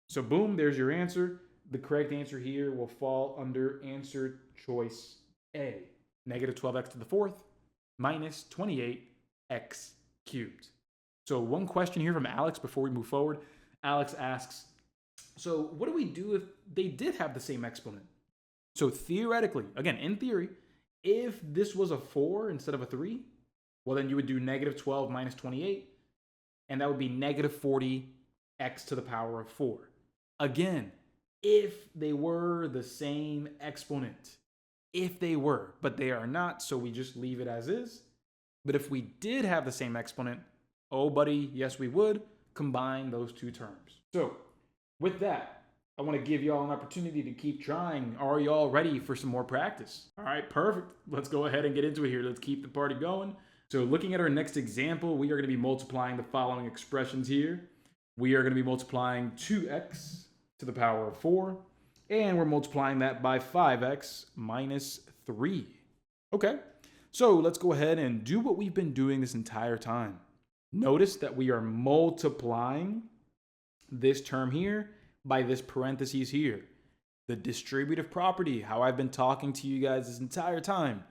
So boom, there's your answer. The correct answer here will fall under answer choice A. Negative 12x to the 4th minus 28x cubed. So one question here from Alex before we move forward. Alex asks, so what do we do if they did have the same exponent? So theoretically, again, in theory, if this was a 4 instead of a 3, well, then you would do negative 12 minus 28, and that would be negative 40x to the power of 4. Again, if they were the same exponent. If they were, but they are not, so we just leave it as is. But if we did have the same exponent, oh buddy, yes we would combine those two terms. So with that, I want to give y'all an opportunity to keep trying. Are y'all ready for some more practice? All right, perfect. Let's go ahead and get into it here. Let's keep the party going. So looking at our next example, we are going to be multiplying the following expressions here. We are going to be multiplying 2x to the power of 4. And we're multiplying that by 5x minus 3. Okay, so let's go ahead and do what we've been doing this entire time. Notice that we are multiplying this term here by this parentheses here. The distributive property, how I've been talking to you guys this entire time,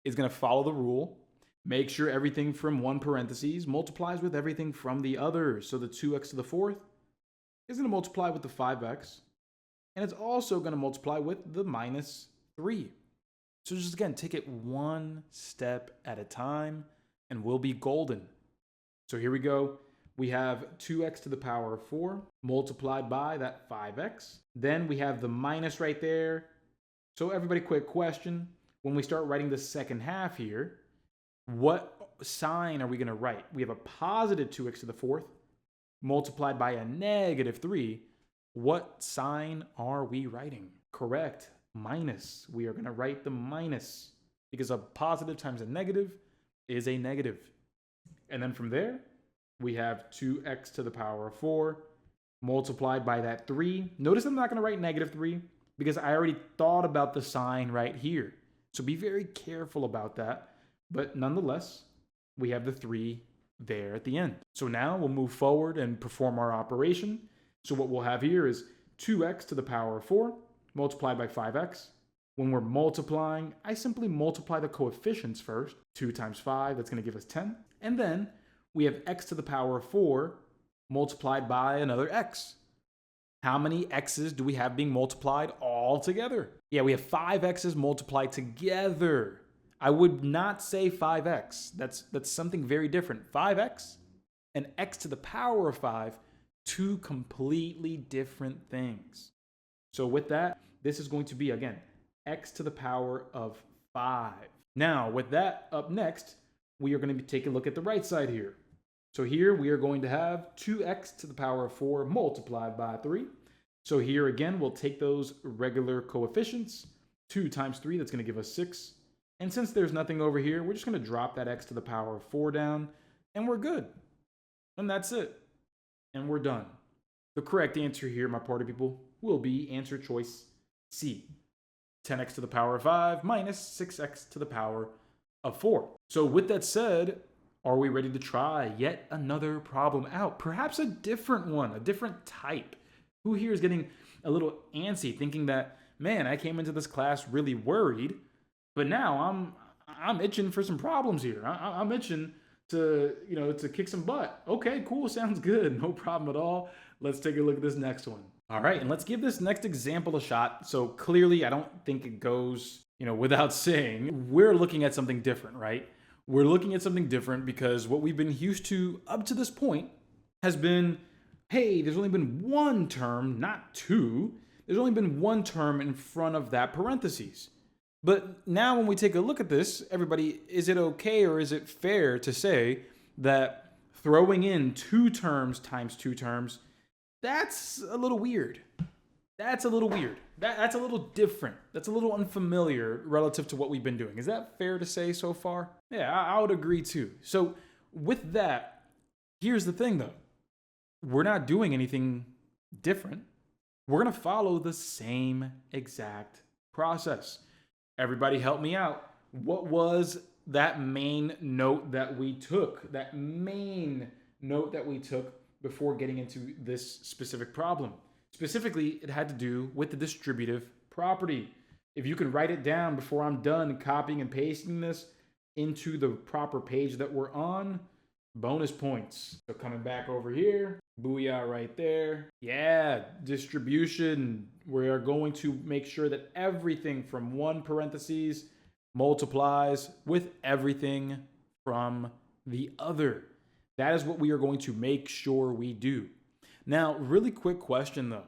is going to follow the rule. Make sure everything from one parentheses multiplies with everything from the other. So the 2x to the 4th is going to multiply with the 5x. And it's also going to multiply with the minus 3. So just again, take it one step at a time and we'll be golden. So here we go. We have 2x to the power of 4 multiplied by that 5x. Then we have the minus right there. So everybody, quick question. When we start writing the second half here, what sign are we going to write? We have a positive 2x to the 4th multiplied by a negative 3. What sign are we writing? Correct, minus. We are going to write the minus because a positive times a negative is a negative. And then from there, we have 2x to the power of 4 multiplied by that 3. Notice I'm not going to write negative 3 because I already thought about the sign right here. So be very careful about that. But nonetheless, we have the 3 there at the end. So now we'll move forward and perform our operation. So what we'll have here is 2x to the power of 4 multiplied by 5x. When we're multiplying, I simply multiply the coefficients first. 2 times 5, that's going to give us 10. And then we have x to the power of 4 multiplied by another x. How many x's do we have being multiplied all together? Yeah, we have 5 x's multiplied together. I would not say 5x. That's something very different. 5x and x to the power of 5, two completely different things. So with that, this is going to be, again, x to the power of 5. Now, with that up next, we are going to be taking a look at the right side here. So here we are going to have 2x to the power of 4 multiplied by 3. So here again, we'll take those regular coefficients. 2 times 3, that's going to give us 6. And since there's nothing over here, we're just going to drop that x to the power of 4 down, and we're good. And that's it. And we're done. The correct answer here, my party people, will be answer choice C. 10x to the power of 5 minus 6x to the power of 4. So with that said, are we ready to try yet another problem out? Perhaps a different one, a different type. Who here is getting a little antsy thinking that, man, I came into this class really worried, but now I'm itching for some problems here. I'm itching to kick some butt. Okay, cool, sounds good. No problem at all. Let's take a look at this next one. All right, and let's give this next example a shot. So clearly, I don't think it goes, without saying, we're looking at something different, right? We're looking at something different because what we've been used to up to this point has been, hey, there's only been one term, not two. There's only been one term in front of that parentheses. But now when we take a look at this, everybody, is it okay or is it fair to say that throwing in two terms times two terms, that's a little weird. That's a little weird. That's a little different. That's a little unfamiliar relative to what we've been doing. Is that fair to say so far? Yeah, I would agree too. So with that, here's the thing though. We're not doing anything different. We're going to follow the same exact process. Everybody help me out. What was that main note that we took? That main note that we took before getting into this specific problem. Specifically, it had to do with the distributive property. If you can write it down before I'm done copying and pasting this into the proper page that we're on, bonus points. So coming back over here, booyah right there. Yeah, distribution. We are going to make sure that everything from one parentheses multiplies with everything from the other. That is what we are going to make sure we do. Now, really quick question though.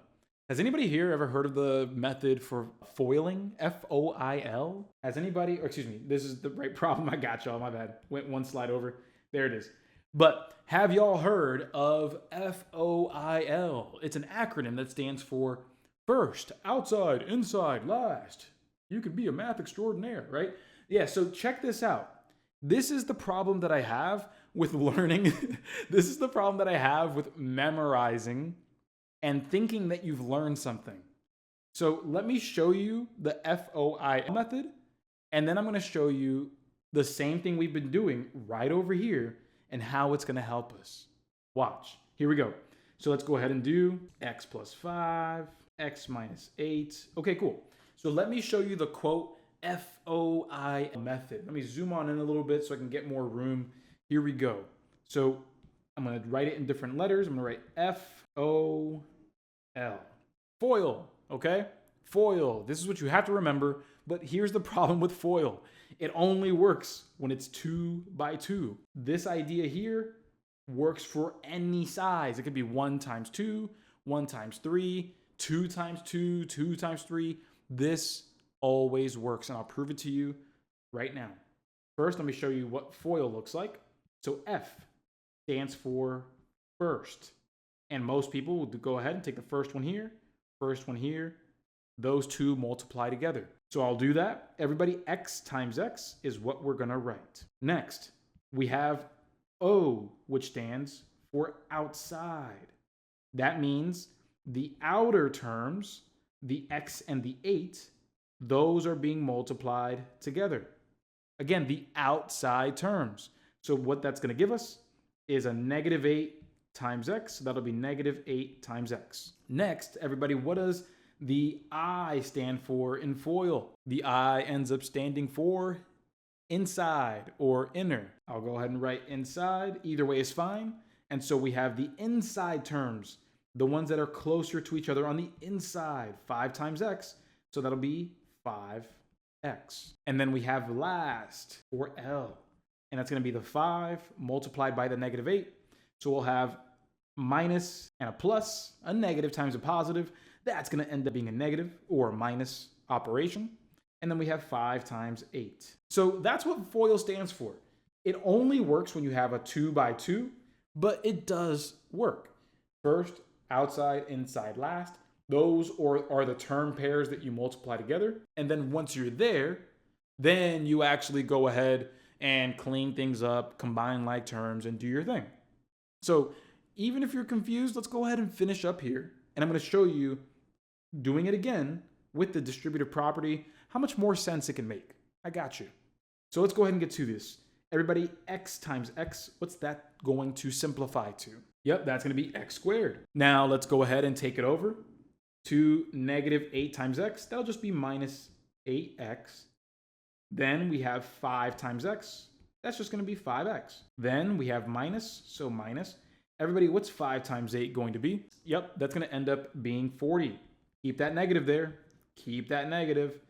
Has anybody here ever heard of the method for foiling? F-O-I-L? Has anybody, or excuse me, this is the right problem. I got y'all, my bad. Went one slide over. There it is. But have y'all heard of FOIL? It's an acronym that stands for first, outside, inside, last. You could be a math extraordinaire, right? Yeah, so check this out. This is the problem that I have with learning. This is the problem that I have with memorizing and thinking that you've learned something. So let me show you the FOIL method, and then I'm going to show you the same thing we've been doing right over here and how it's going to help us. Watch. Here we go. So let's go ahead and do x plus 5, x minus 8. Okay, cool. So let me show you the quote FOIL method. Let me zoom on in a little bit so I can get more room. Here we go. So I'm going to write it in different letters. I'm going to write F-O-L. Foil, okay? Foil. This is what you have to remember. But here's the problem with FOIL. It only works when it's 2 by 2. This idea here works for any size. It could be 1 times 2, 1 times 3, 2 times 2, 2 times 3. This always works, and I'll prove it to you right now. First, let me show you what FOIL looks like. So F stands for first. And most people will go ahead and take the first one here, those two multiply together. So I'll do that. Everybody, x times x is what we're going to write. Next, we have O, which stands for outside. That means the outer terms, the x and the 8, those are being multiplied together. Again, the outside terms. So what that's going to give us is a negative 8 times x. So that'll be negative 8 times x. Next, everybody, what does the I stand for in FOIL? The I ends up standing for inside or inner. I'll go ahead and write inside. Either way is fine. And so we have the inside terms, the ones that are closer to each other on the inside, 5 times x. So that'll be 5x. And then we have last, or L, and that's going to be the 5 multiplied by the negative 8. So we'll have minus and a plus, a negative times a positive. That's going to end up being a negative or a minus operation. And then we have 5 times 8. So that's what FOIL stands for. It only works when you have a 2 by 2, but it does work. First, outside, inside, last. Those are the term pairs that you multiply together. And then once you're there, then you actually go ahead and clean things up, combine like terms, and do your thing. So even if you're confused, let's go ahead and finish up here. And I'm going to show you doing it again with the distributive property, how much more sense it can make. I got you. So let's go ahead and get to this. Everybody, x times x, what's that going to simplify to? Yep, that's going to be x squared. Now let's go ahead and take it over to negative 8 times x. That'll just be minus 8x. Then we have 5 times x. That's just going to be 5x. Then we have minus, so minus. Everybody, what's 5 times 8 going to be? Yep, that's going to end up being 40. Keep that negative there. Keep that negative.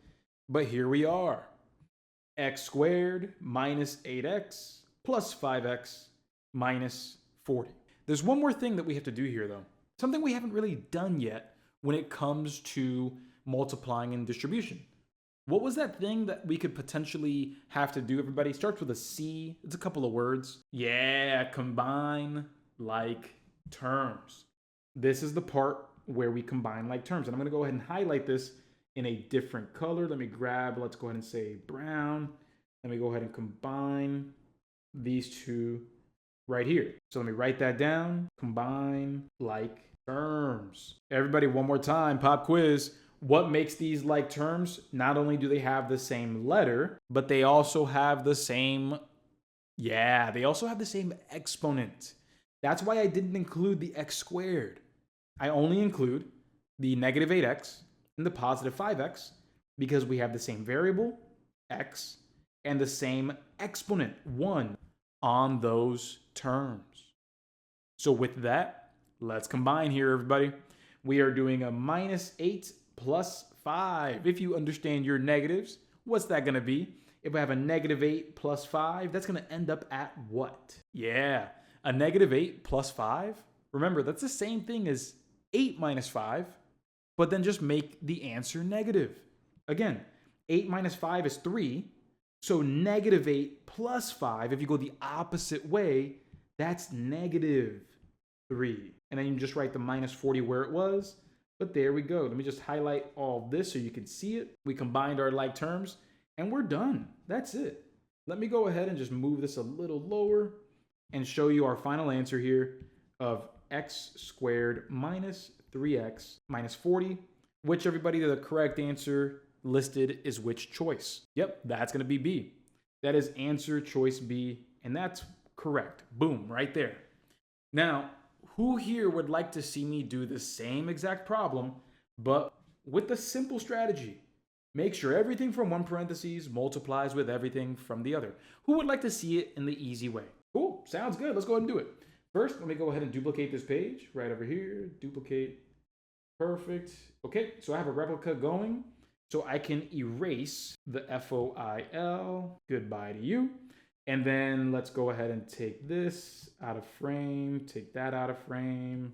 But here we are. X squared minus 8x plus 5x minus 40. There's one more thing that we have to do here, though. Something we haven't really done yet when it comes to multiplying and distribution. What was that thing that we could potentially have to do, everybody? Starts with a C. It's a couple of words. Yeah, combine like terms. This is the part where we combine like terms. And I'm going to go ahead and highlight this in a different color. Let me grab, let's go ahead and say brown. Let me go ahead and combine these two right here. So let me write that down. Combine like terms. Everybody, one more time, pop quiz. What makes these like terms? Not only do they have the same letter, but they also have the same, they also have the same exponent. That's why I didn't include the x squared. I only include the negative 8x and the positive 5x because we have the same variable, x, and the same exponent, 1, on those terms. So with that, let's combine here, everybody. We are doing a minus 8 plus 5. If you understand your negatives, what's that going to be? If I have a negative 8 plus 5, that's going to end up at what? Yeah, a negative 8 plus 5. Remember, that's the same thing as 8 minus 5, but then just make the answer negative. Again, 8 minus 5 is 3. So negative 8 plus 5, if you go the opposite way, that's negative 3. And then you can just write the minus 40 where it was. But there we go. Let me just highlight all of this so you can see it. We combined our like terms and we're done. That's it. Let me go ahead and just move this a little lower and show you our final answer here of x squared minus 3x minus 40, which, everybody, the correct answer listed is which choice? Yep, that's going to be B. That is answer choice B, and that's correct. Boom, right there. Now, who here would like to see me do the same exact problem, but with the simple strategy? Make sure everything from one parentheses multiplies with everything from the other. Who would like to see it in the easy way? Cool, sounds good. Let's go ahead and do it. First, let me go ahead and duplicate this page right over here. Duplicate. Perfect. Okay, so I have a replica going. So I can erase the FOIL. Goodbye to you. And then let's go ahead and take this out of frame. Take that out of frame.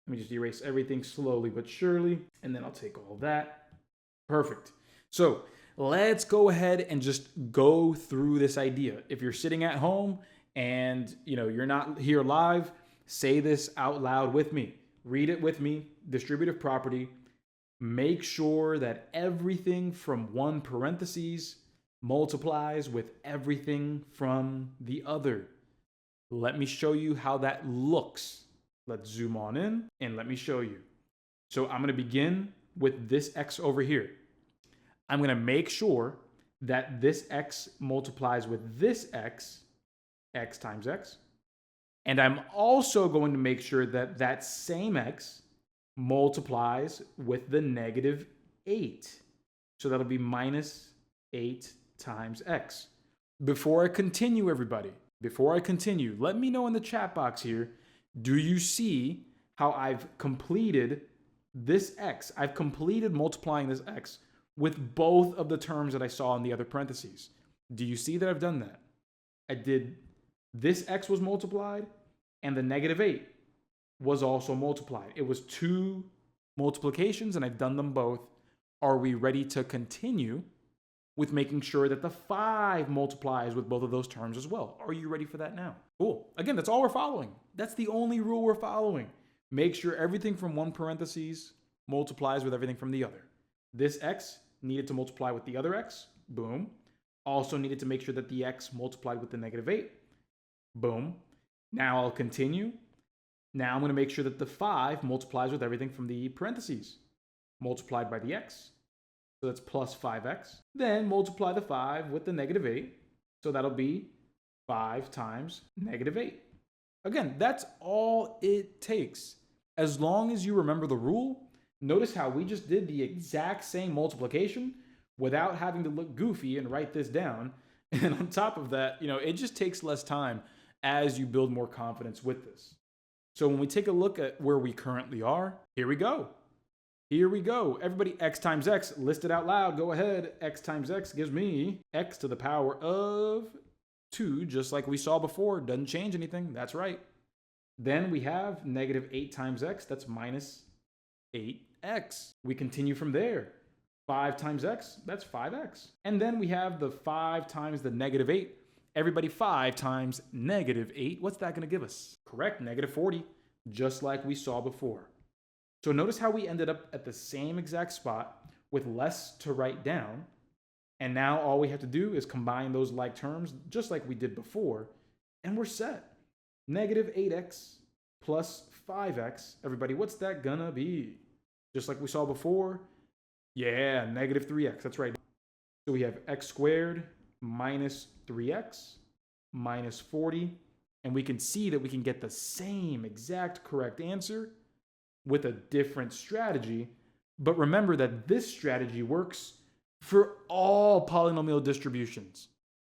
Let me just erase everything slowly but surely. And then I'll take all that. Perfect. So let's go ahead and just go through this idea. If you're sitting at home and you're not here live, say this out loud with me. Read it with me. Distributive property. Make sure that everything from one parentheses multiplies with everything from the other. Let me show you how that looks. Let's zoom on in and let me show you. So I'm going to begin with this x over here. I'm going to make sure that this x multiplies with this x, x times x. And I'm also going to make sure that that same x multiplies with the negative 8. So that'll be minus 8 times x. Before I continue, everybody, let me know in the chat box here, do you see how I've completed this x? I've completed multiplying this x with both of the terms that I saw in the other parentheses. Do you see that I've done that? I did, this x was multiplied and the negative 8 was also multiplied. It was 2 multiplications and I've done them both. Are we ready to continue with making sure that the 5 multiplies with both of those terms as well? Are you ready for that now? Cool. Again, that's all we're following. That's the only rule we're following. Make sure everything from one parentheses multiplies with everything from the other. This x needed to multiply with the other x. Boom. Also needed to make sure that the x multiplied with the negative 8. Boom. Now I'll continue. Now I'm going to make sure that the 5 multiplies with everything from the parentheses. Multiplied by the x. So that's plus 5x. Then multiply the 5 with the negative 8. So that'll be 5 times negative 8. Again, that's all it takes. As long as you remember the rule, notice how we just did the exact same multiplication without having to look goofy and write this down. And on top of that, it just takes less time as you build more confidence with this. So when we take a look at where we currently are, here we go. Here we go. Everybody, x times x, list it out loud. Go ahead. X times x gives me x to the power of 2, just like we saw before. Doesn't change anything. That's right. Then we have negative 8 times x. That's minus 8x. We continue from there. 5 times x, that's 5x. And then we have the 5 times the negative 8. Everybody, 5 times negative 8. What's that going to give us? Correct, negative 40, just like we saw before. So notice how we ended up at the same exact spot with less to write down. And now all we have to do is combine those like terms just like we did before, and we're set. Negative 8x plus 5x. Everybody, what's that gonna be? Just like we saw before. Yeah, negative 3x. That's right. So we have x squared minus 3x minus 40. And we can see that we can get the same exact correct answer with a different strategy. But remember that this strategy works for all polynomial distributions.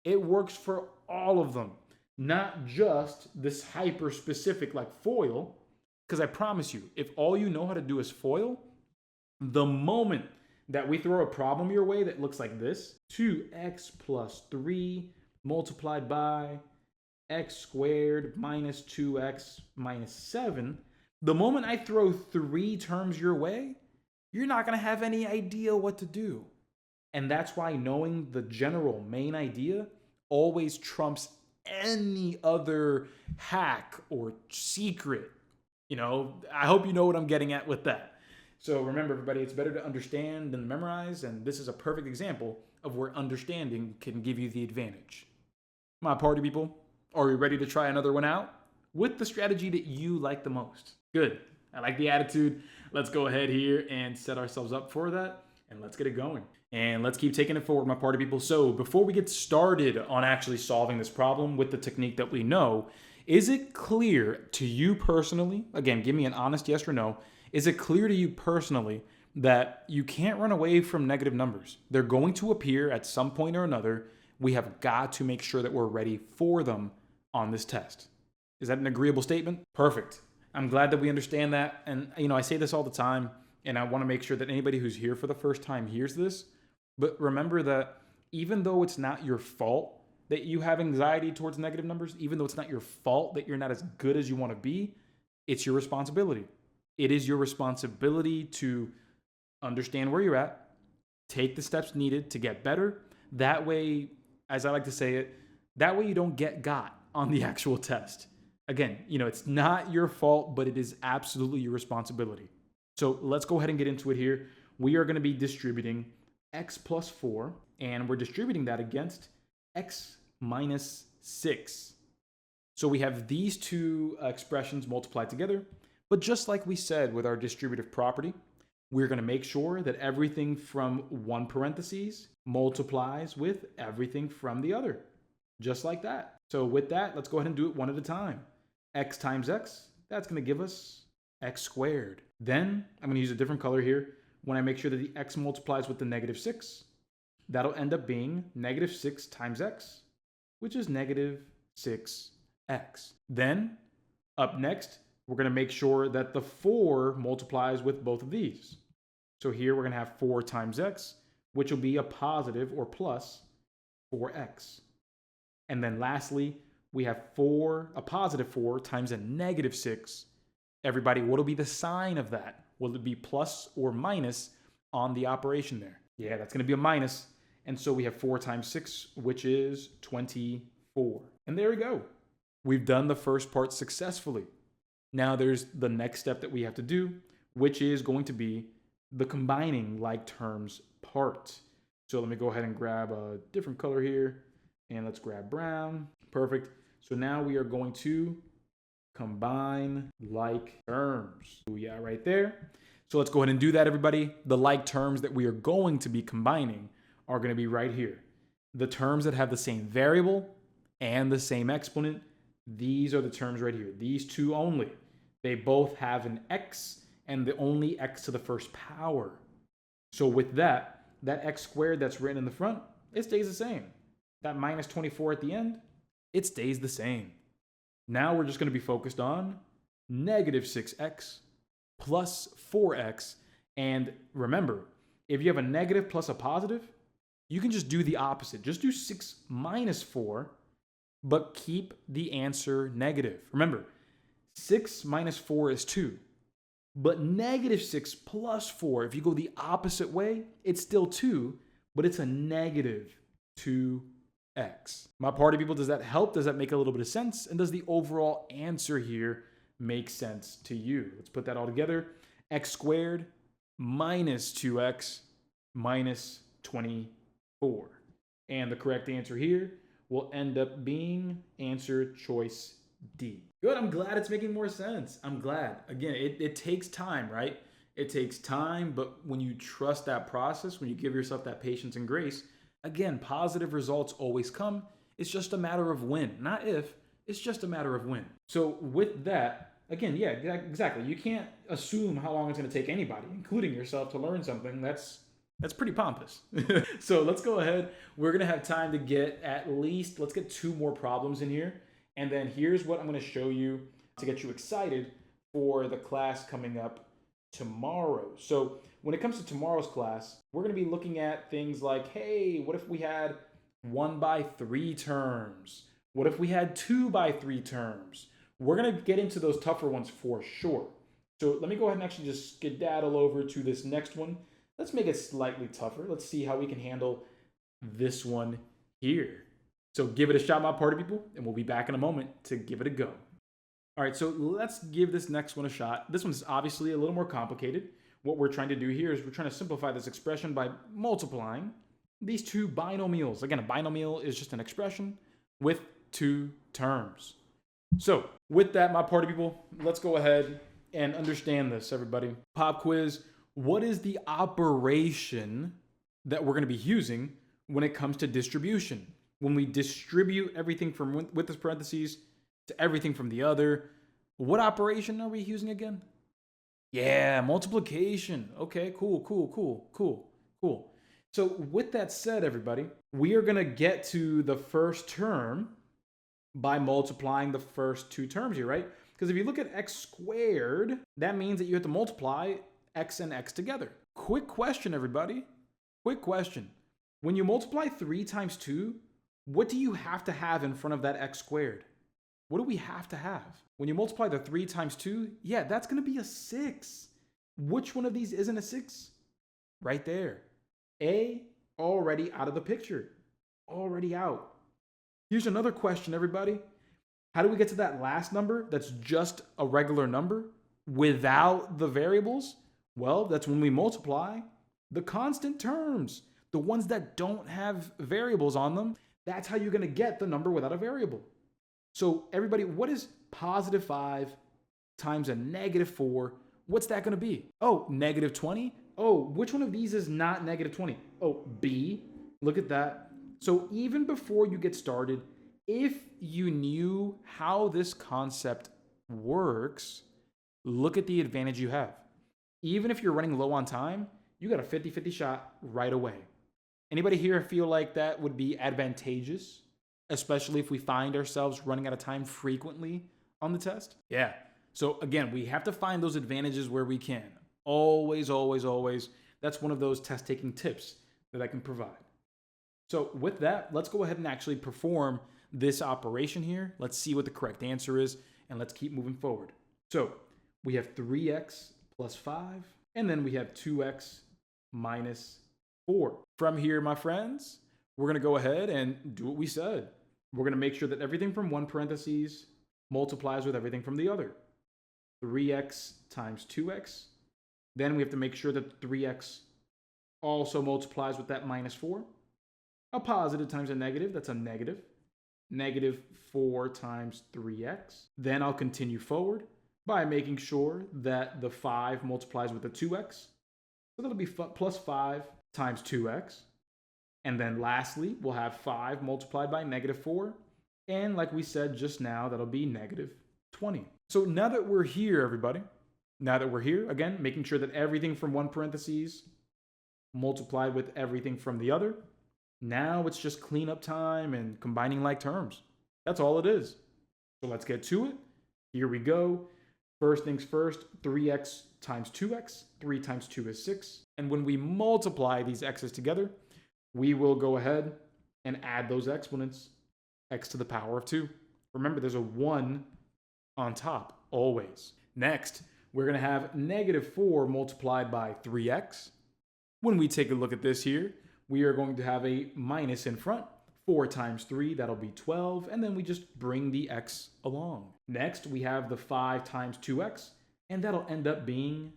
It works for all of them, not just this hyper-specific like FOIL. Because I promise you, if all you know how to do is FOIL, the moment that we throw a problem your way that looks like this, 2x plus 3 multiplied by x squared minus 2x minus 7, the moment I throw 3 terms your way, you're not going to have any idea what to do. And that's why knowing the general main idea always trumps any other hack or secret. I hope you know what I'm getting at with that. So remember, everybody, it's better to understand than memorize, and this is a perfect example of where understanding can give you the advantage. My party people, are we ready to try another one out with the strategy that you like the most? Good. I like the attitude. Let's go ahead here and set ourselves up for that, and let's get it going. And let's keep taking it forward, my party people. So before we get started on actually solving this problem with the technique that we know, is it clear to you personally, again, give me an honest yes or no, is it clear to you personally that you can't run away from negative numbers? They're going to appear at some point or another. We have got to make sure that we're ready for them on this test. Is that an agreeable statement? Perfect. I'm glad that we understand that. And, I say this all the time, and I want to make sure that anybody who's here for the first time hears this. But remember that even though it's not your fault that you have anxiety towards negative numbers, even though it's not your fault that you're not as good as you want to be, it's your responsibility. It is your responsibility to understand where you're at, take the steps needed to get better. That way, as I like to say it, that way you don't get got on the actual test. Again, it's not your fault, but it is absolutely your responsibility. So let's go ahead and get into it here. We are going to be distributing x plus 4, and we're distributing that against x minus 6. So we have these two expressions multiplied together, but just like we said with our distributive property, we're going to make sure that everything from one parentheses multiplies with everything from the other, just like that. So with that, let's go ahead and do it one at a time. x times x, that's going to give us x squared. Then I'm going to use a different color here. When I make sure that the x multiplies with the negative 6, that'll end up being negative 6 times x, which is negative 6x. Then, up next, we're going to make sure that the 4 multiplies with both of these. So here we're going to have 4 times x, which will be a positive or plus 4x. And then lastly, we have a positive 4 times a negative 6. Everybody, what will be the sign of that? Will it be plus or minus on the operation there? Yeah, that's going to be a minus. And so we have 4 times 6, which is 24. And there we go. We've done the first part successfully. Now there's the next step that we have to do, which is going to be the combining like terms part. So let me go ahead and grab a different color here. And let's grab brown. Perfect. So now we are going to combine like terms. Yeah, right there. So let's go ahead and do that, everybody. The like terms that we are going to be combining are going to be right here. The terms that have the same variable and the same exponent, these are the terms right here. These two only. They both have an x and the only x to the first power. So with that x squared that's written in the front, it stays the same. That minus 24 at the end, it stays the same. Now we're just going to be focused on negative 6x plus 4x. And remember, if you have a negative plus a positive, you can just do the opposite. Just do 6 minus 4, but keep the answer negative. Remember, 6 minus 4 is 2. But negative 6 plus 4, if you go the opposite way, it's still 2, but it's a negative 2x. My party people, does that help? Does that make a little bit of sense? And does the overall answer here make sense to you? Let's put that all together. X squared minus 2x minus 24. And the correct answer here will end up being answer choice D. Good, I'm glad it's making more sense. I'm glad. Again, it takes time, right? It takes time, but when you trust that process, when you give yourself that patience and grace, again, positive results always come. It's just a matter of when, not if. It's just a matter of when. So with that, again, yeah, exactly. You can't assume how long it's going to take anybody, including yourself, to learn something. That's pretty pompous. So let's go ahead. We're going to have time to get let's get 2 more problems in here. And then here's what I'm going to show you to get you excited for the class coming up tomorrow. So when it comes to tomorrow's class, we're going to be looking at things like, hey, what if we had 1 by 3 terms? What if we had 2 by 3 terms? We're going to get into those tougher ones for sure. So let me go ahead and actually just skedaddle over to this next one. Let's make it slightly tougher. Let's see how we can handle this one here. So give it a shot, my party people, and we'll be back in a moment to give it a go. All right, so let's give this next one a shot. This one's obviously a little more complicated. What we're trying to do here is we're trying to simplify this expression by multiplying these 2 binomials. Again, a binomial is just an expression with 2 terms. So with that, my party people, let's go ahead and understand this, everybody. Pop quiz, what is the operation that we're going to be using when it comes to distribution? When we distribute everything from with this parentheses to everything from the other, what operation are we using again? Yeah, multiplication. Okay, cool. So with that said, everybody, we are going to get to the first term by multiplying the first 2 terms here, right? Because if you look at x squared, that means that you have to multiply x and x together. Quick question, everybody. Quick question. When you multiply 3 times 2, what do you have to have in front of that x squared? What do we have to have? When you multiply the 3 times 2, yeah, that's going to be a 6. Which one of these isn't a 6? Right there. A, already out of the picture. Already out. Here's another question, everybody. How do we get to that last number that's just a regular number without the variables? Well, that's when we multiply the constant terms, the ones that don't have variables on them. That's how you're going to get the number without a variable. So everybody, what is positive 5 times a negative 4? What's that going to be? Oh, negative 20? Oh, which one of these is not negative 20? Oh, B. Look at that. So even before you get started, if you knew how this concept works, look at the advantage you have. Even if you're running low on time, you got a 50-50 shot right away. Anybody here feel like that would be advantageous, especially if we find ourselves running out of time frequently on the test? Yeah. So again, we have to find those advantages where we can. Always, always, always. That's one of those test-taking tips that I can provide. So with that, let's go ahead and actually perform this operation here. Let's see what the correct answer is, and let's keep moving forward. So we have 3x plus 5, and then we have 2x minus 4. From here, my friends, we're going to go ahead and do what we said. We're going to make sure that everything from one parentheses multiplies with everything from the other. 3x times 2x. Then we have to make sure that 3x also multiplies with that minus 4. A positive times a negative, that's a negative. Negative 4 times 3x. Then I'll continue forward by making sure that the 5 multiplies with the 2x. So that'll be plus 5 times 2x. And then lastly, we'll have 5 multiplied by negative 4. And like we said just now, that'll be negative 20. So now that we're here, everybody, now that we're here, again, making sure that everything from one parentheses multiplied with everything from the other. Now it's just cleanup time and combining like terms. That's all it is. So let's get to it. Here we go. First things first, 3x times 2x. 3 times 2 is 6. And when we multiply these x's together, we will go ahead and add those exponents. X to the power of 2. Remember, there's a 1 on top, always. Next, we're going to have negative 4 multiplied by 3x. When we take a look at this here, we are going to have a minus in front. 4 times 3, that'll be 12. And then we just bring the x along. Next, we have the 5 times 2x, and that'll end up being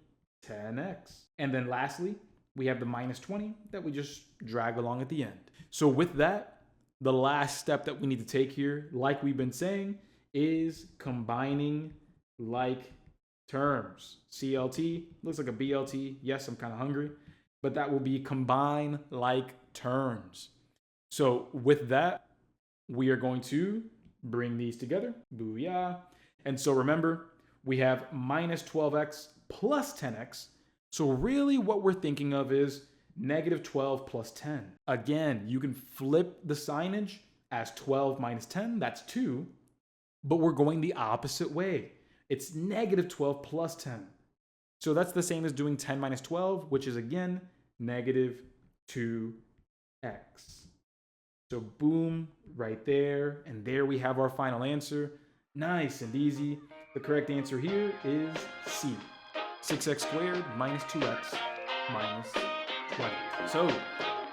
10x. And then lastly, we have the minus 20 that we just drag along at the end. So with that, the last step that we need to take here, like we've been saying, is combining like terms. CLT looks like a BLT. Yes, I'm kind of hungry, but that will be combine like terms. So with that, we are going to bring these together. Booyah. And so remember, we have minus 12x plus 10x. So really what we're thinking of is negative 12 plus 10. Again, you can flip the signage as 12 minus 10, that's 2, but we're going the opposite way. It's negative 12 plus 10. So that's the same as doing 10 minus 12, which is again, negative 2x. So boom, right there. And there we have our final answer. Nice and easy. The correct answer here is C. 6x squared minus 2x minus 20. So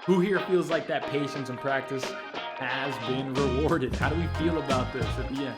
who here feels like that patience and practice has been rewarded? How do we feel about this at the end?